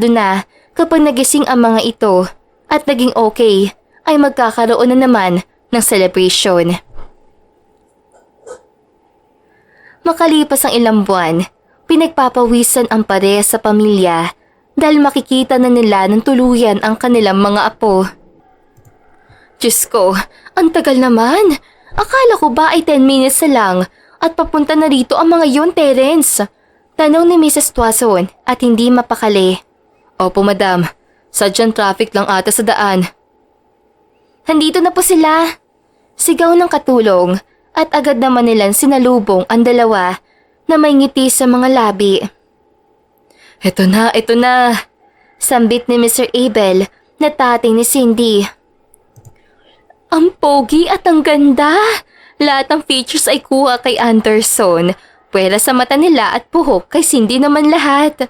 na kapag nagising ang mga ito at naging okay, ay magkakaroon na naman ng celebration. Makalipas ang ilang buwan, pinagpapawisan ang parehas sa pamilya dahil makikita na nila ng tuluyan ang kanilang mga apo. Diyos ko, ang tagal naman. Akala ko ba ay 10 minutes na lang at papunta na rito ang mga yun, Terence? Tanong ni Mrs. Tuazon at hindi mapakali. Opo, madam. Sadyang traffic lang ata sa daan. Handito na po sila. Sigaw ng katulong at agad naman nilang sinalubong ang dalawa na may ngiti sa mga labi. Ito na. Sambit ni Mr. Abel na tatay ni Cindy. Ang pogi at ang ganda. Lahat ng features ay kuha kay Anderson. Pwera sa mata nila at buhok kay Cindy naman lahat.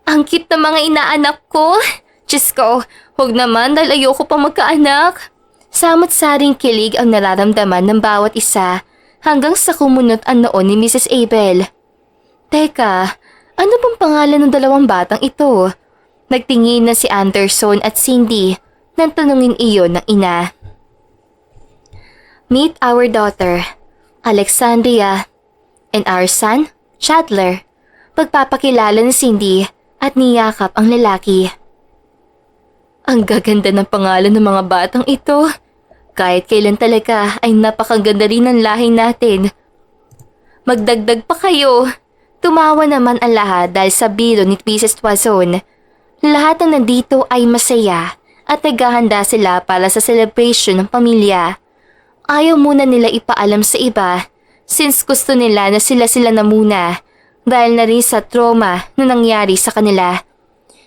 Ang cute na mga inaanak ko. Diyos ko, huwag naman dahil ayoko pa magkaanak. Samot-saring kilig ang nararamdaman ng bawat isa hanggang sa kumunot ang noon ni Mrs. Abel. Teka, ano bang pangalan ng dalawang batang ito? Nagtingin na si Anderson at Cindy nang tanungin iyon ng ina. Meet our daughter, Alexandria, and our son, Chandler. Pagpapakilala ni Cindy at niyakap ang lalaki. Ang gaganda ng pangalan ng mga batang ito. Kahit kailan talaga ay napakaganda rin ng lahi natin. Magdagdag pa kayo. Tumawa naman ang lahat dahil sa biro ni Mrs. Tuazon. Lahat ng nandito ay masaya at naghahanda sila para sa celebration ng pamilya. Ayaw muna nila ipaalam sa iba since gusto nila na sila na muna dahil na rin sa trauma na nangyari sa kanila.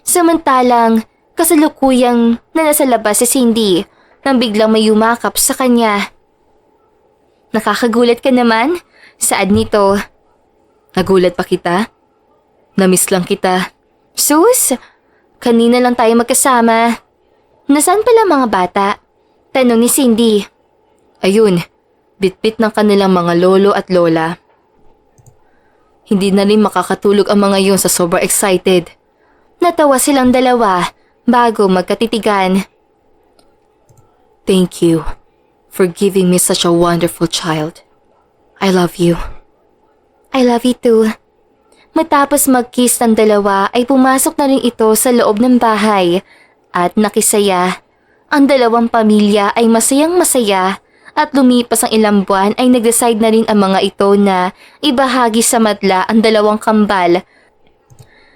Samantalang kasalukuyang na nasa labas si Cindy nang biglang may yumakap sa kanya. Nakakagulat ka naman? Saad nito? Nagulat pa kita? Namiss lang kita. Sus, kanina lang tayo magkasama. Nasaan pala mga bata? Tanong ni Cindy. Ayun, bitbit ng kanilang mga lolo at lola. Hindi na rin makakatulog ang mga yun sa sobrang excited. Natawa silang dalawa bago magkatitigan. Thank you for giving me such a wonderful child. I love you. I love you too. Matapos mag-kiss ng dalawa ay pumasok na rin ito sa loob ng bahay at nakisaya. Ang dalawang pamilya ay masayang masaya at lumipas ang ilang buwan ay nag-decide na rin ang mga ito na ibahagi sa madla ang dalawang kambal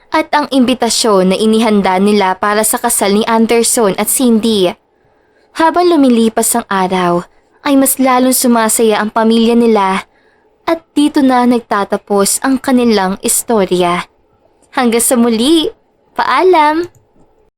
at ang imbitasyon na inihanda nila para sa kasal ni Anderson at Cindy. Habang lumilipas ang araw, ay mas lalong sumasaya ang pamilya nila at dito na nagtatapos ang kanilang istorya. Hanggang sa muli, paalam!